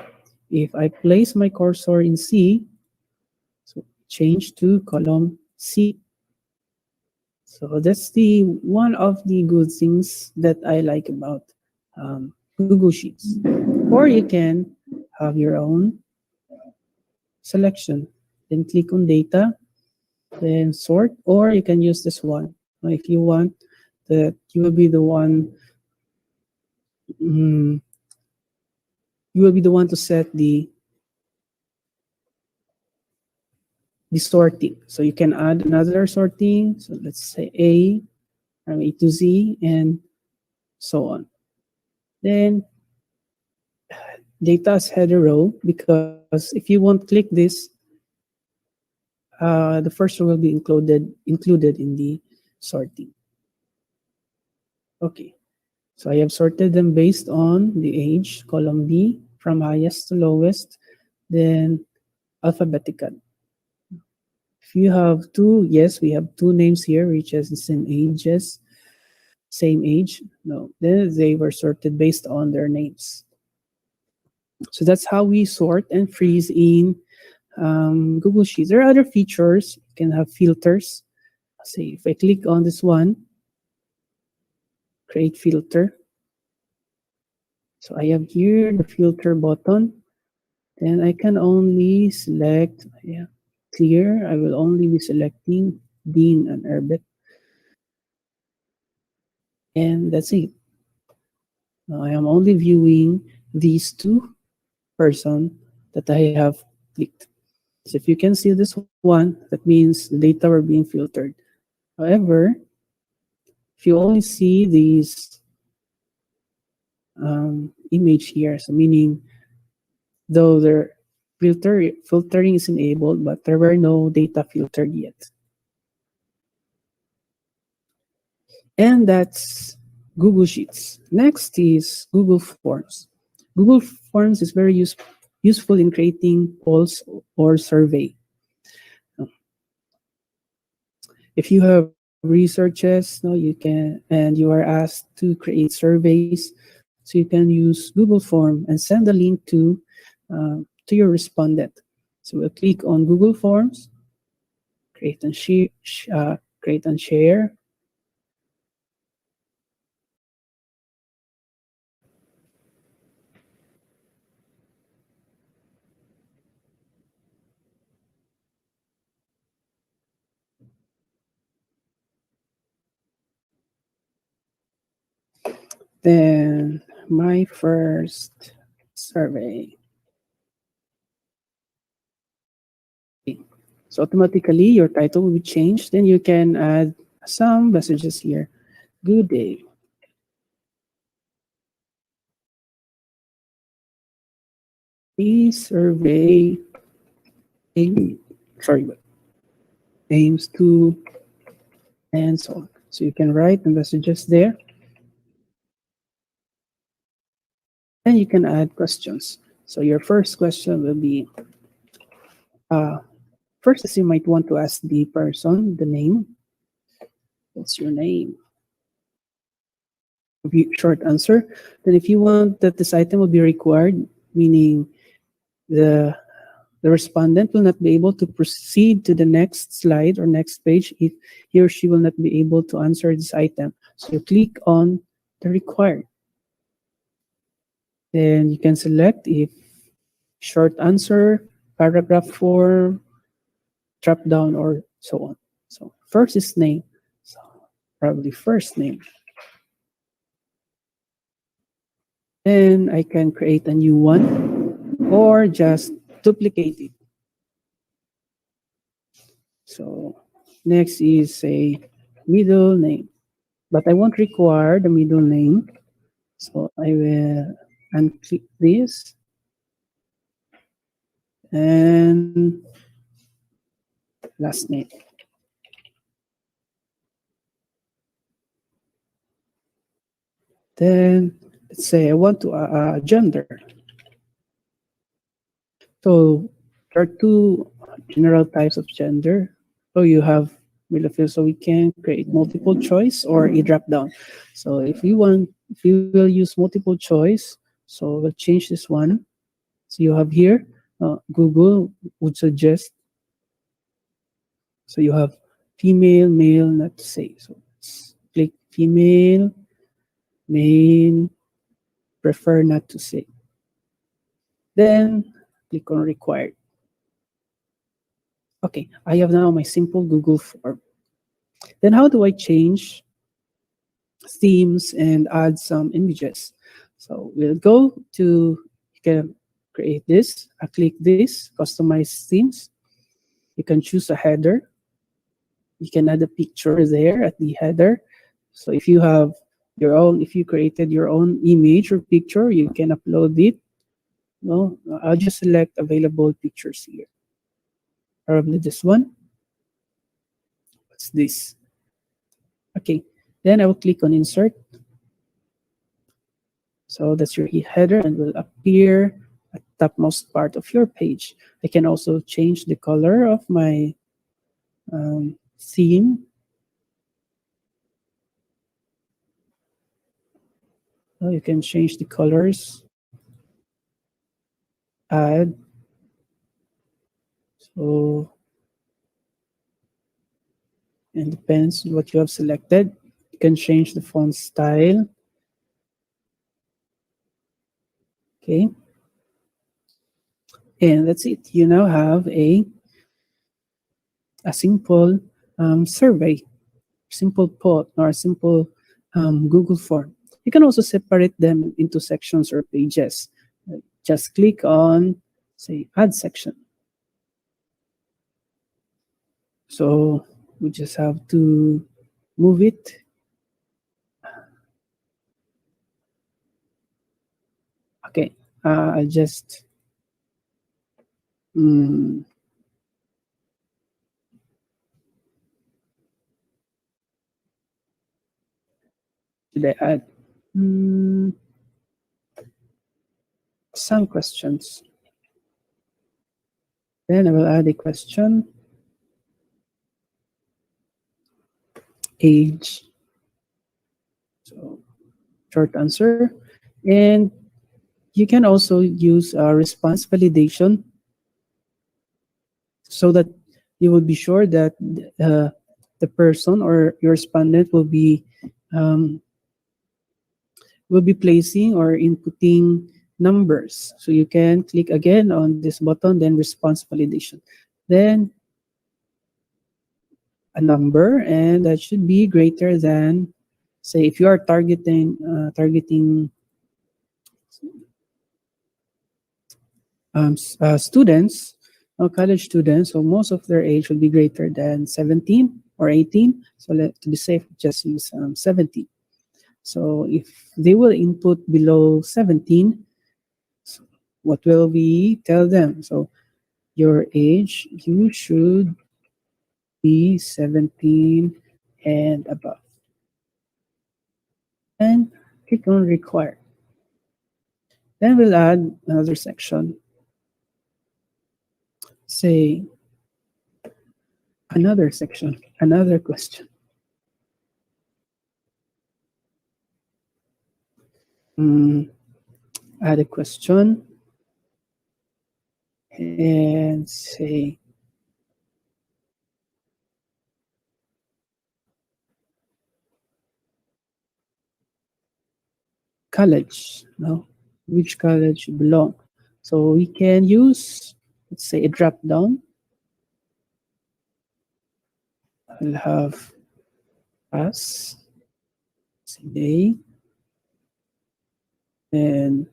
If I place my cursor in C, so change to column C. So that's the one of the good things that I like about Google Sheets. Or you can have your own selection. Then click on data, then sort, or you can use this one. If you want that you will be the one to set the sorting. So you can add another sorting. So let's say A, from A to Z, and so on. Then data as header row, because if you won't click this, the first row will be included in the sorting. Okay, so I have sorted them based on the age, column B, from highest to lowest, then alphabetical. If you have two, yes, we have two names here, which has the same age. No, then they were sorted based on their names. So that's how we sort and freeze in Google Sheets. There are other features. You can have filters. Say if I click on this one, create filter. So I have here the filter button. Then I can only select, yeah, clear. I will only be selecting Dean and Herbert. And that's it. Now I am only viewing these two person that I have clicked. So if you can see this one, that means the data were being filtered. However, if you only see these image here, so meaning though the filtering is enabled, but there were no data filtered yet. And that's Google Sheets. Next is Google Forms. Google Forms is very useful in creating polls or survey. If you have researches, no, you can, and you are asked to create surveys, so you can use Google Form and send a link to your respondent. So we'll click on Google Forms, create and share. Then my first survey. So automatically your title will be changed. Then you can add some messages here. Good day. This survey aims to, and so on. So you can write the messages there. And you can add questions. So your first question will be, first is you might want to ask the person the name. What's your name? Short answer. Then if you want that this item will be required, meaning the respondent will not be able to proceed to the next slide or next page if he or she will not be able to answer this item. So you click on the required. Then you can select if short answer, paragraph form, drop down, or so on. So first is name. So probably first name. Then I can create a new one or just duplicate it. So next is a middle name, but I won't require the middle name. So I will unclick this and last name. Then let's say I want to gender. So there are two general types of gender. So you have male or female, so we can create multiple choice or a drop down. So if you will use multiple choice, so we'll change this one. So you have here, Google would suggest. So you have female, male, not to say. So let's click female, male, prefer not to say. Then click on required. Okay, I have now my simple Google form. Then how do I change themes and add some images? So we'll go to, you can create this. I click this, customize themes. You can choose a header. You can add a picture there at the header. So if you have your own, if you created your own image or picture, you can upload it. No, I'll just select available pictures here. Probably this one. What's this? Okay, then I will click on insert. So that's your header and will appear at the topmost part of your page. I can also change the color of my theme. So you can change the colors. Add. So it depends on what you have selected. You can change the font style. Okay. And that's it. You now have a simple survey, simple poll, or a simple Google form. You can also separate them into sections or pages. Just click on, say, add section. So we just have to move it. Okay, I'll just should I add some questions? Then I will add a question. Age. So short answer. And you can also use response validation so that you will be sure that the person or your respondent um, will be placing or inputting numbers. So you can click again on this button, then response validation. Then a number, and that should be greater than, say, if you are targeting students, college students, so most of their age will be greater than 17 or 18. So to be safe, just use 17. So if they will input below 17, so what will we tell them? So your age, you should be 17 and above. And click on require. Then we'll add another section. Say another section, another question. Add a question and say college, no? Which college you belong. So we can use, let's say, a drop down. I'll have us, CA, and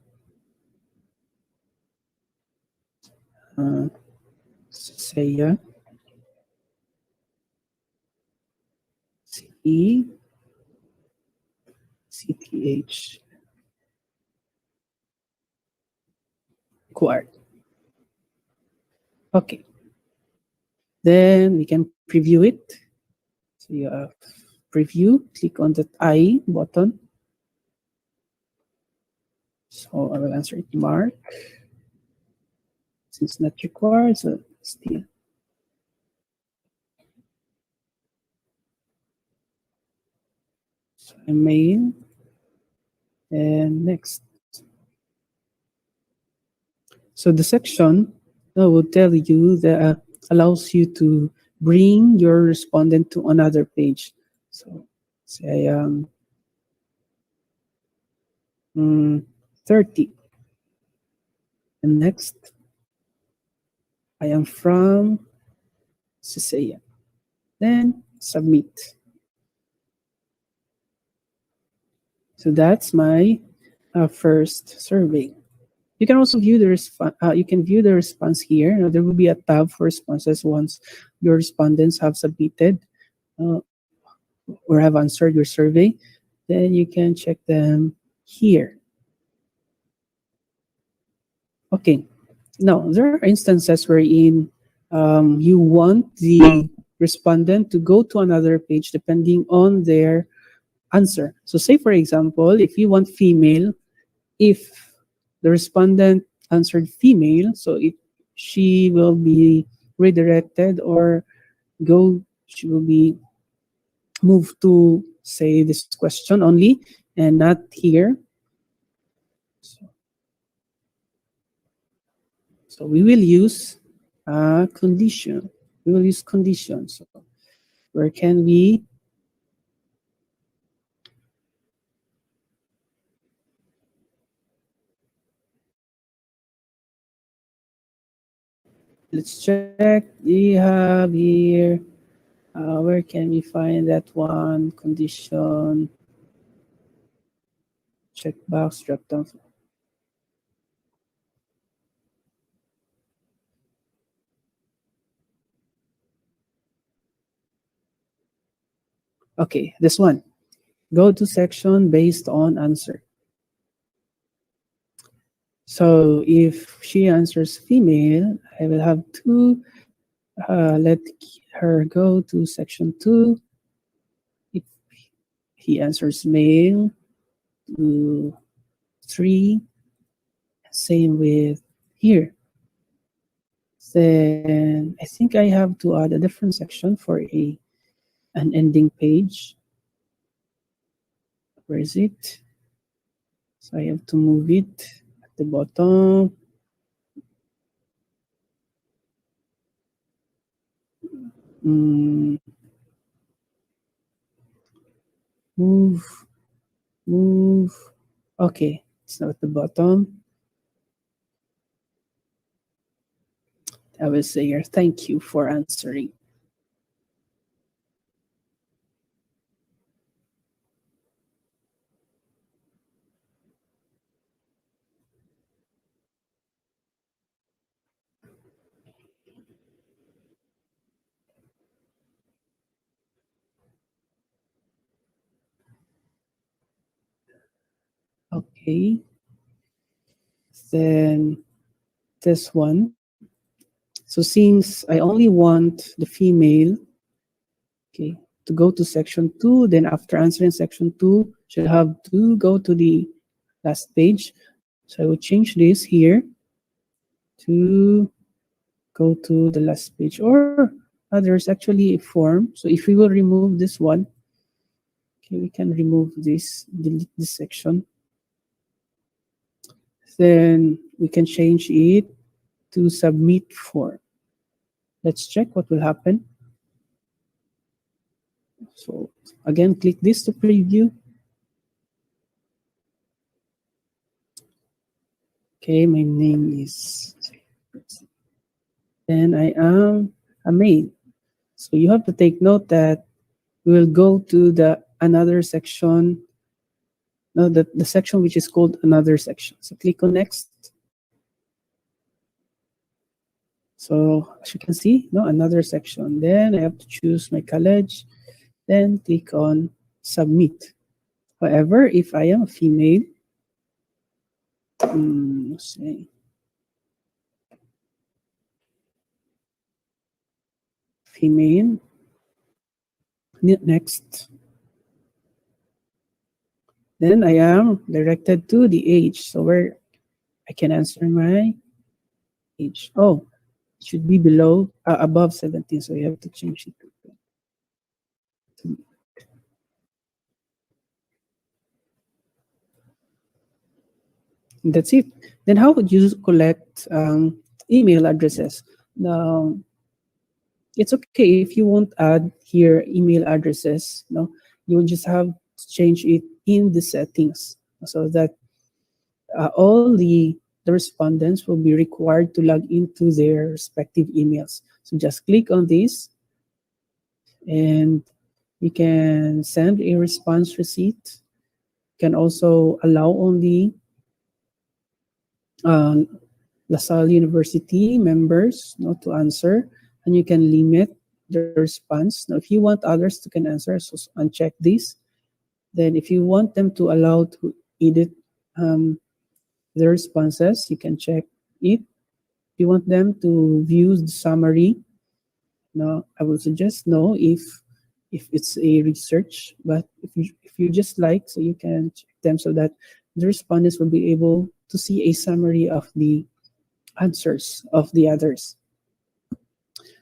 Saya, CE, CTH, required. Okay. Then we can preview it. So you have preview, click on that I button. So I will answer it Mark. Since not required, so still. So mail and next. So the section will tell you that allows you to bring your respondent to another page. So say 30. And next, I am from Sisaya. Then submit. So that's my first survey. You can also view the response. You can view the response here. Now, there will be a tab for responses once your respondents have submitted or have answered your survey. Then you can check them here. Okay. Now there are instances wherein you want the respondent to go to another page depending on their answer. So say for example, if you want female, if the respondent answered female, so she will be redirected or she will be moved to, say, this question only and not here. So we will use condition. We will use conditions. So where can we let's check. We have here, where can we find that one? Condition, checkbox, drop down. Okay, this one. Go to section based on answer. So if she answers female, I will have to let her go to section 2. If he answers male, to 3. Same with here. Then I think I have to add a different section for an ending page. Where is it? So I have to move it at the bottom. Mm, move, move. Okay, it's now at the bottom. I will say here, thank you for answering. Okay. Then this one. So since I only want the female, okay, to go to section 2, then after answering section 2, she'll have to go to the last page. So I will change this here to go to the last page. Or there's actually a form. So if we will remove this one, okay, we can remove this, delete this section. Then we can change it to submit form. Let's check what will happen. So again, click this to preview. Okay, my name is, then I am a male. So you have to take note that we will go to the another section, no, the section which is called another section. So click on next. So as you can see, no, another section. Then I have to choose my college, then click on submit. However, if I am a female, let's say female, next. Then I am directed to the age, so where I can answer my age. Oh, it should be below, above 17, so you have to change it to. That's it. Then how would you collect email addresses? Now, it's okay if you won't add here email addresses. No, you will just have to change it in the settings so that all the respondents will be required to log into their respective emails. So just click on this and you can send a response receipt. You can also allow only LaSalle University members not to answer, and you can limit the response. Now, if you want others to can answer, so uncheck this. Then if you want them to allow to edit the responses, you can check it. If you want them to view the summary, no, I would suggest no if it's a research, but if you just like, so you can check them so that the respondents will be able to see a summary of the answers of the others.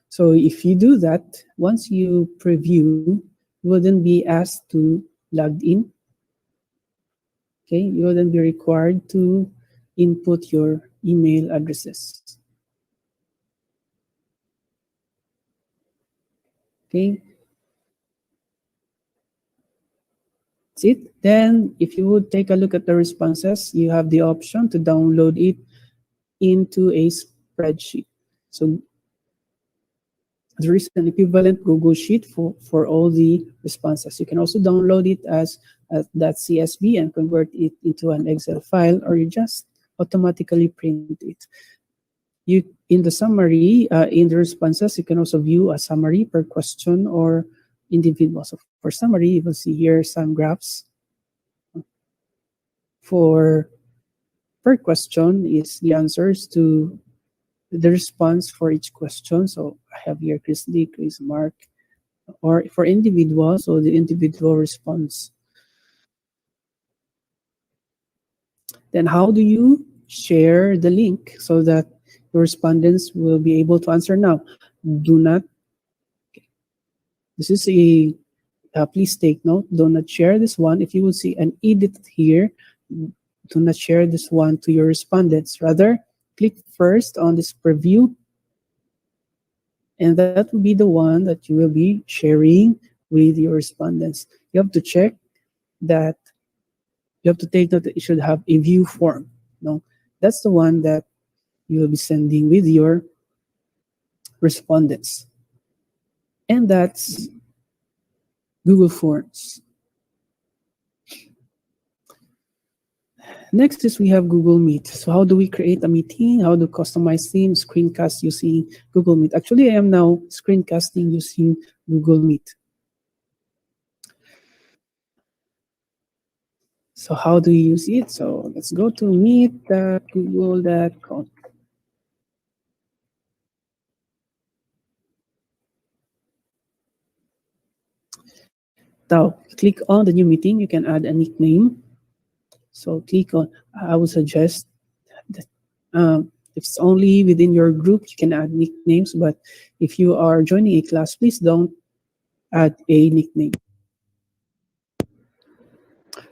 So if you do that, once you preview, you wouldn't be asked to log in. Okay, you wouldn't be required to input your email addresses. Okay. That's it. Then if you would take a look at the responses, you have the option to download it into a spreadsheet. So there is an equivalent Google Sheet for all the responses. You can also download it as .csv and convert it into an Excel file, or you just automatically print it. You in the summary, in the responses, you can also view a summary per question or individual. So for summary, you will see here some graphs. For per question is the answers to the response for each question. So I have here Chris Lee, Chris Mark, or for individual, so the individual response. Then how do you share the link so that your respondents will be able to answer now? Do not, this is please take note, do not share this one. If you will see an edit here, do not share this one to your respondents. Rather, click first on this preview, and that will be the one that you will be sharing with your respondents. You have to check that, you have to take note that it should have a view form. No, that's the one that you will be sending with your respondents. And that's Google Forms. Next is we have Google Meet. So how do we create a meeting? How to customize themes, screencast using Google Meet? Actually, I am now screencasting using Google Meet. So how do you use it? So let's go to meet.google.com. Now, click on the new meeting. You can add a nickname. So click on, I would suggest that if it's only within your group, you can add nicknames. But if you are joining a class, please don't add a nickname.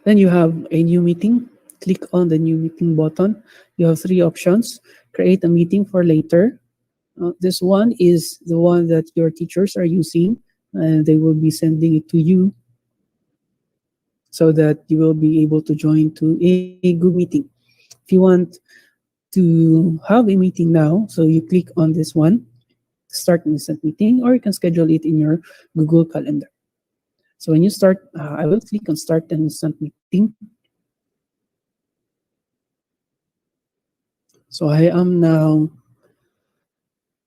Then you have a new meeting. Click on the new meeting button. You have three options. Create a meeting for later. This one is the one that your teachers are using, and they will be sending it to you so that you will be able to join to a good meeting. If you want to have a meeting now, so you click on this one, start an instant meeting, or you can schedule it in your Google Calendar. So when you start, I will click on start an instant meeting. So I am now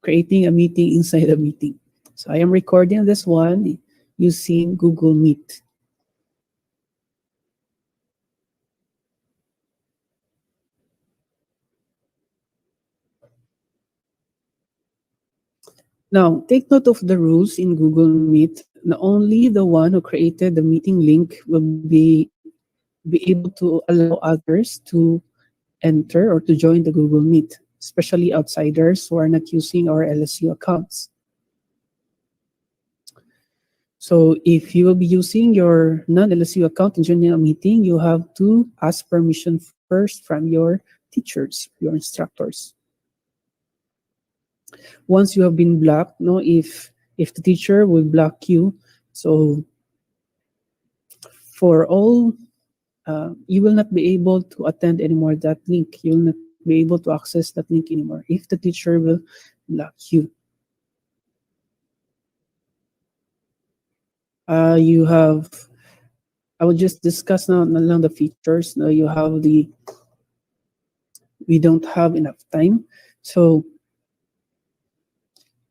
creating a meeting inside a meeting. So I am recording this one using Google Meet. Now, take note of the rules in Google Meet. Not only the one who created the meeting link will be able to allow others to enter or to join the Google Meet, especially outsiders who are not using our LSU accounts. So if you will be using your non-LSU account and joining a meeting, you have to ask permission first from your teachers, your instructors. Once you have been blocked, if the teacher will block you, so for all, you will not be able to attend anymore that link. You will not be able to access that link anymore if the teacher will block you. You have, I will just discuss now the features. Now you have we don't have enough time. So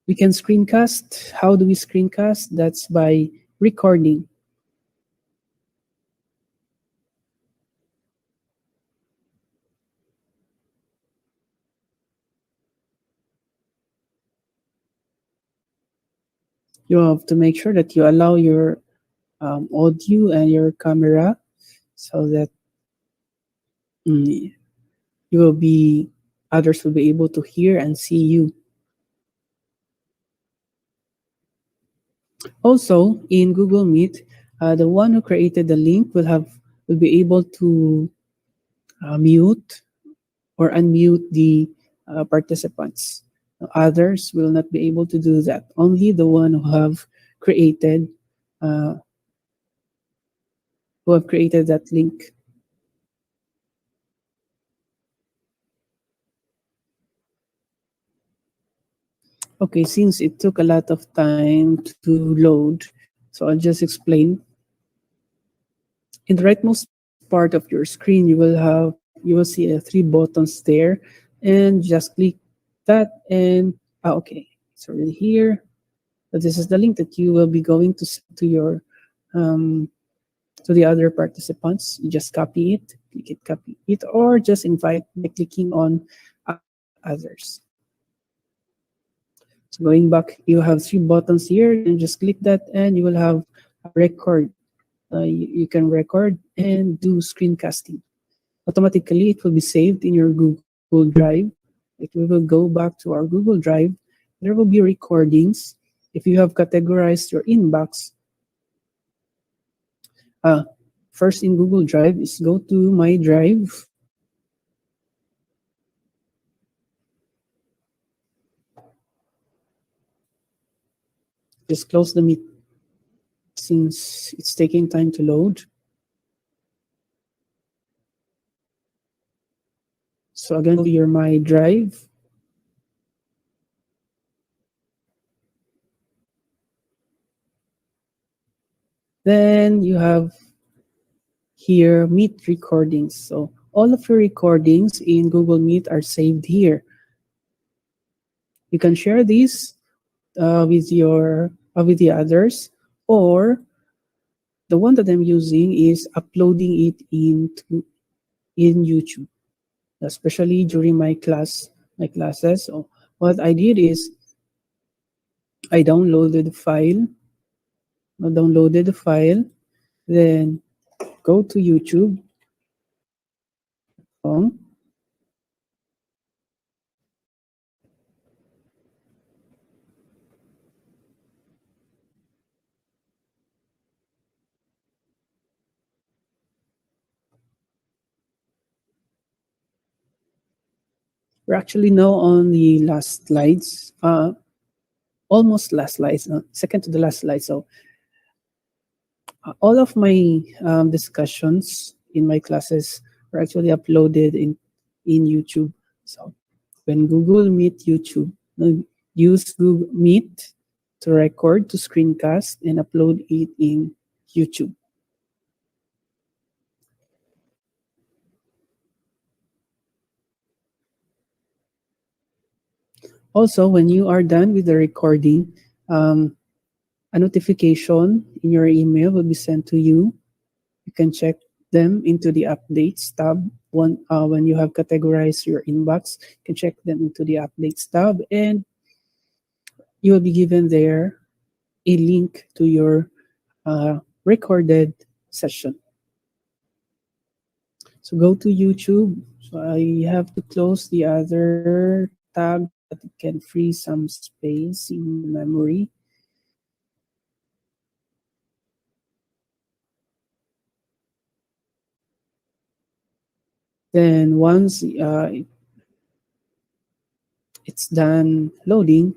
we can screencast. How do we screencast? That's by recording. You have to make sure that you allow your audio and your camera so that you will be, others will be able to hear and see you. Also, in Google Meet, the one who created the link will be able to mute or unmute the participants. Others will not be able to do that. Only the one who have created that link. Okay, since it took a lot of time to load, so I'll just explain. In the rightmost part of your screen, you will see three buttons there, and just click that, and okay, it's already here. So this is the link that you will be going to send um, to the other participants. You just copy it, or just invite by clicking on others. So going back, you have three buttons here, then just click that, and you will have a record. You can record and do screencasting. Automatically, it will be saved in your Google Drive. It will go back to our Google Drive. There will be recordings. If you have categorized your inbox, uh, first in Google Drive is go to My Drive. Just close the Meet since it's taking time to load. So again, go to your My Drive. Then you have here Meet recordings. So all of your recordings in Google Meet are saved here. You can share these with the others, or the one that I'm using is uploading it in YouTube, especially during my classes. So what I did is I downloaded the file, then go to youtube.com. We're actually now on the last slides, almost last slides, second to the last slide. So all of my discussions in my classes are actually uploaded in YouTube. So when Google Meet YouTube, use Google Meet to record, to screencast, and upload it in YouTube. Also, when you are done with the recording, a notification in your email will be sent to you. You can check them into the updates tab. When you have categorized your inbox, you can check them into the updates tab, and you will be given there a link to your recorded session. So go to YouTube. So I have to close the other tab so that it can free some space in memory. Then once it's done loading,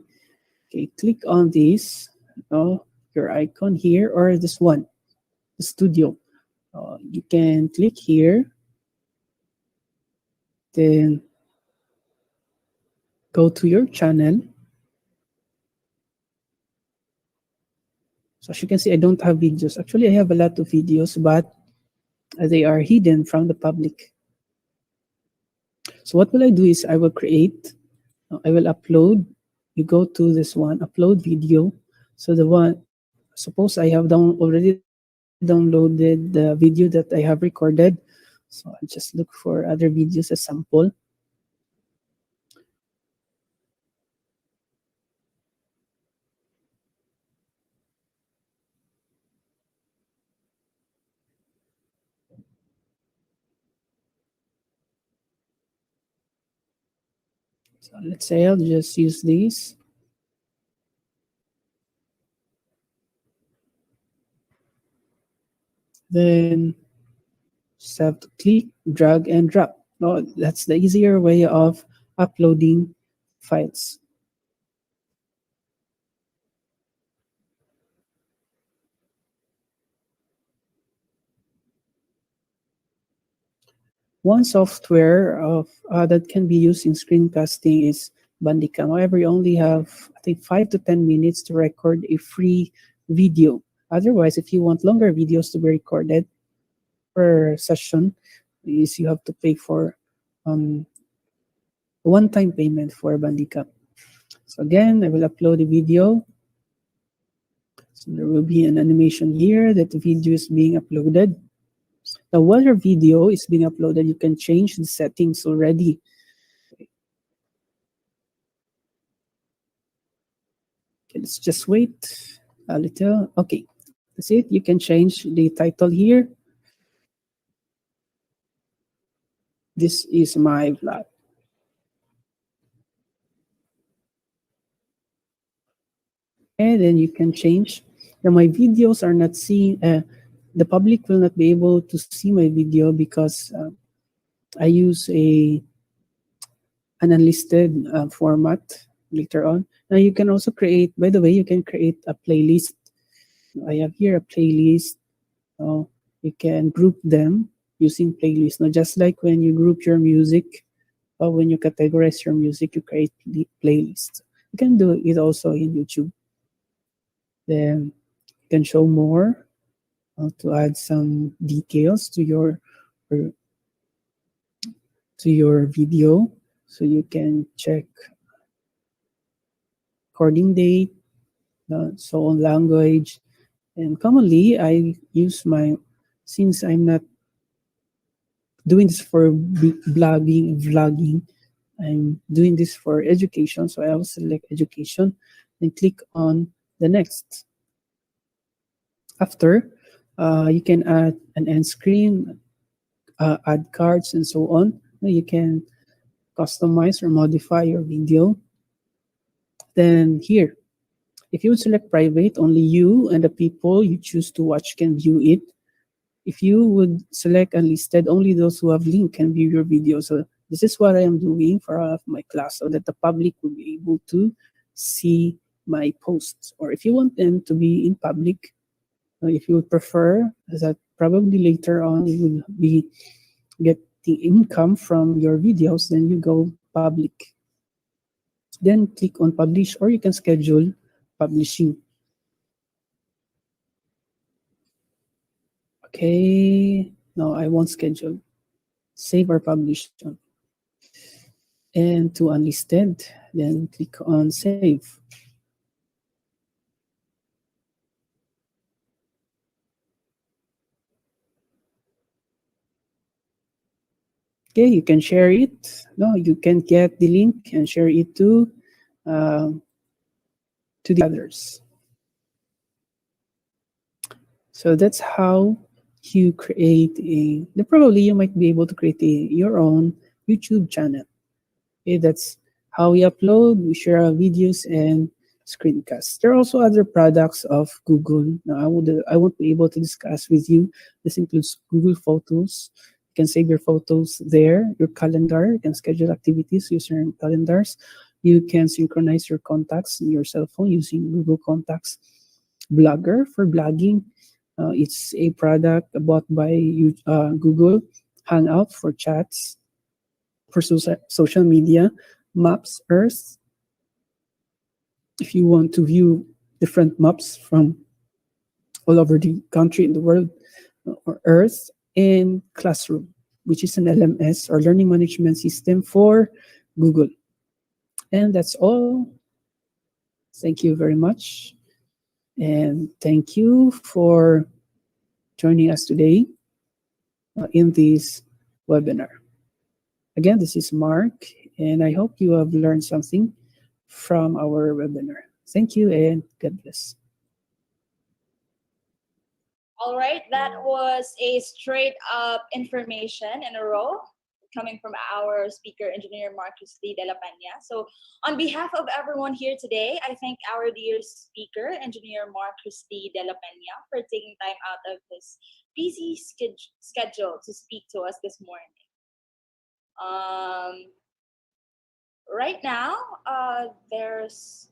okay, click on this, your icon here, or this one, the studio. You can click here, then go to your channel. So as you can see, I don't have videos. Actually, I have a lot of videos, but they are hidden from the public. So what will I do is I will upload. You go to this one, upload video. So the one, suppose I have already downloaded the video that I have recorded. So I just look for other videos as sample. So let's say I'll just use these. Then just have to click, drag, and drop. No, that's the easier way of uploading files. One software that can be used in screencasting is Bandicam. However, you only have, I think, 5 to 10 minutes to record a free video. Otherwise, if you want longer videos to be recorded per session, is you have to pay for um, one-time payment for Bandicam. So again, I will upload a video. So there will be an animation here that the video is being uploaded. Now, while your video is being uploaded, you can change the settings already. Okay, let's just wait a little. Okay, that's it. You can change the title here. This is my vlog. And then you can change. Now, my videos are not seen. The public will not be able to see my video because I use an unlisted format later on. Now you can also create, by the way, you can create a playlist. I have here a playlist. You can group them using playlists. Now, just like when you group your music or when you categorize your music, you create the playlist. You can do it also in YouTube. Then you can show more to add some details to your video. So you can check recording date, so on language. And commonly, I use since I'm not doing this for vlogging, I'm doing this for education. So I will select education and click on the next. After, you can add an end screen, add cards, and so on. You can customize or modify your video. Then here, if you would select private, only you and the people you choose to watch can view it. If you would select unlisted, only those who have link can view your video. So this is what I am doing for all of my class so that the public will be able to see my posts. Or if you want them to be in public, if you would prefer that probably later on you will be getting income from your videos, then you go public. Then click on publish, or you can schedule publishing. Okay, no, I won't schedule. Save or publish. And to unlisted, then click on save. Okay, you can share it. No, you can get the link and share it to the others. So that's how you create probably you might be able to create your own YouTube channel. Okay, that's how we upload, we share our videos and screencasts. There are also other products of Google. Now, I won't be able to discuss with you. This includes Google Photos. You can save your photos there, your calendar. You can schedule activities using calendars. You can synchronize your contacts in your cell phone using Google Contacts. Blogger for blogging. It's a product bought by Google. Hangout for chats. For social media. Maps, Earth. If you want to view different maps from all over the country in the world, or Earth, and Classroom, which is an LMS or learning management system for Google. And that's all. Thank you very much. And thank you for joining us today in this webinar. Again, this is Mark, and I hope you have learned something from our webinar. Thank you and God bless. All right, that was a straight up information in a row coming from our speaker, Engineer Marcus D. De La Peña. So on behalf of everyone here today, I thank our dear speaker, Engineer Marcus D. De La Peña, for taking time out of his busy schedule to speak to us this morning. Right now, there's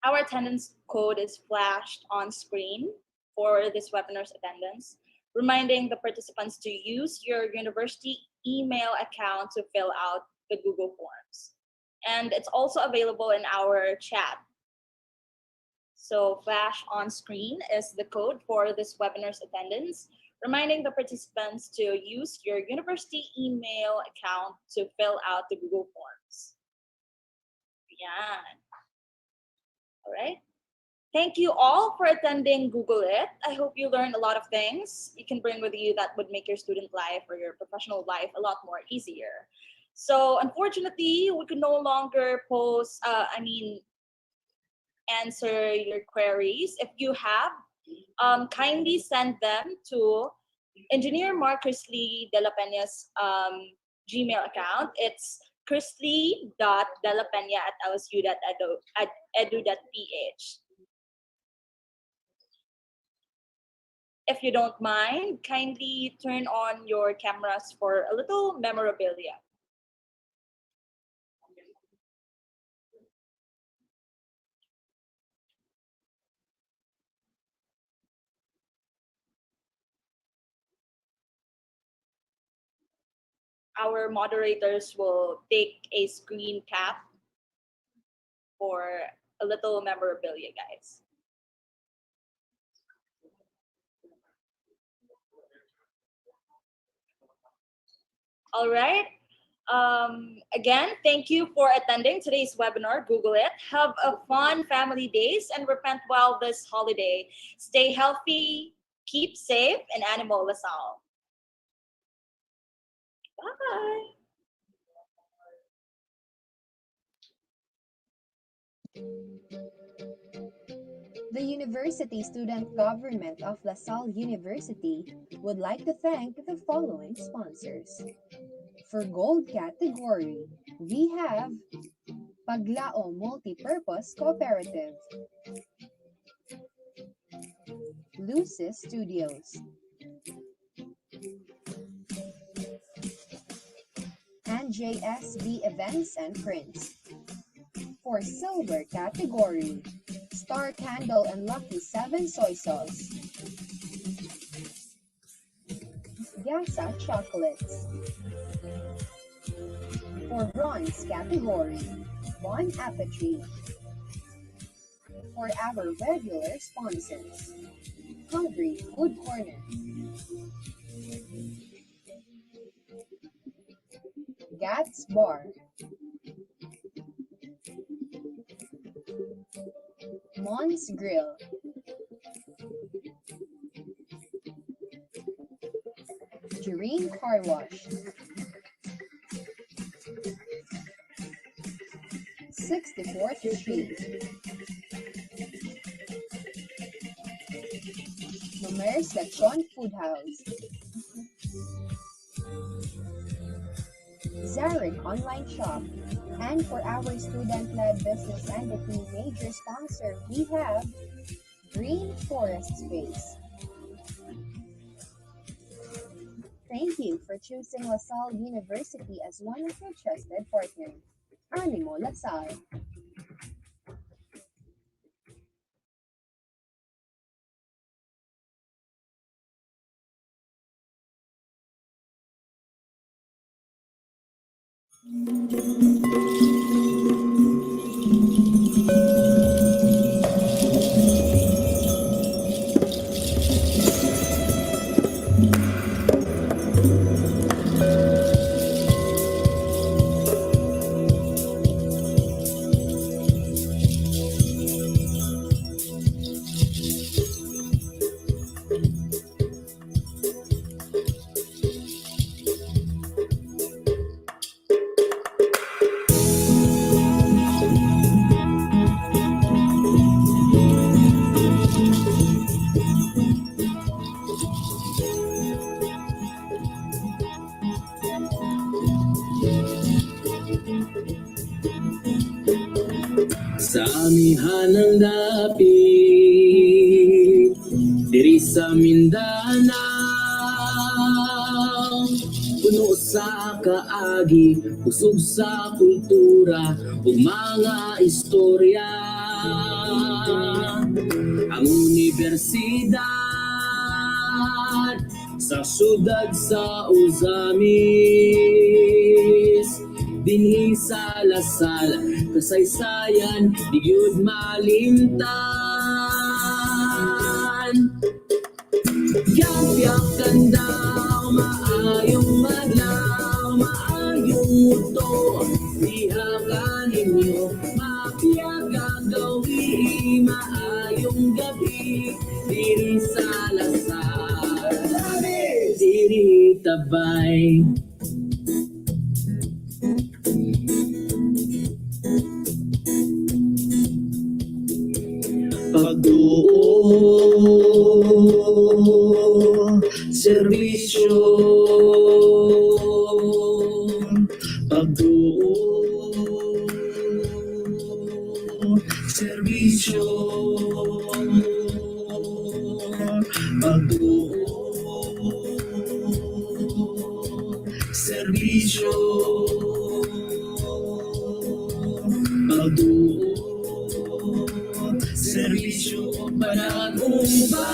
our attendance code is flashed on screen for this webinar's attendance, reminding the participants to use your university email account to fill out the Google Forms. And it's also available in our chat. So flash on screen is the code for this webinar's attendance, reminding the participants to use your university email account to fill out the Google Forms. Yeah. All right. Thank you all for attending Google It. I hope you learned a lot of things you can bring with you that would make your student life or your professional life a lot more easier. So unfortunately, we could no longer answer your queries. If you have, kindly send them to Engineer Mark Chrisley de la Peña's Gmail account. It's chrisley.delapena@lsu.edu.ph. If you don't mind, kindly turn on your cameras for a little memorabilia. Our moderators will take a screen cap for a little memorabilia, guys. All right. Again, thank you for attending today's webinar, Google It. Have a fun family days and repent well this holiday. Stay healthy, keep safe, and Animal Lasal. Bye. The University Student Government of LaSalle University would like to thank the following sponsors. For Gold category, we have Paglao Multipurpose Cooperative, Lucis Studios, and JSB Events and Prints. For Silver category, Star Candle and Lucky 7 Soy Sauce, Gasa Chocolates. For Bronze category, Bon Appetit. For our regular sponsors, Hungry Food Corner, Gats Bar, Mon's Grill, Jareen Car Wash, 64th Street, Mamer's Lechon Food House, Zarek Online Shop, and for our student-led business entity major sponsor, we have Green Forest Space. Thank you for choosing LaSalle University as one of your trusted partners. Animo LaSalle. Sa amihan ng dapit, diri sa Mindanao, puno sa kaagi, usog sa kultura ug mga istorya. Ang universidad sa syudad sa Uzamis, dinhi sa lasal, kasaysayan di gyud malimtan. Yapyakan daw maayong madlaw, maayong muto, diha ka ninyo mapiyag gawi, maayong gabi diri sa lasal, diri tabay. Pagduo, serbisyo, pagduo, serbisyo, pagduo, serbisyo, pagduo, serbisyo panagumba.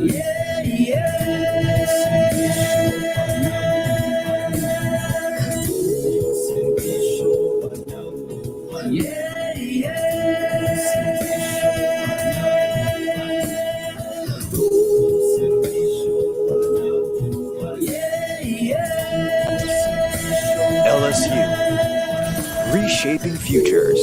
Yeah, LSU, reshaping futures.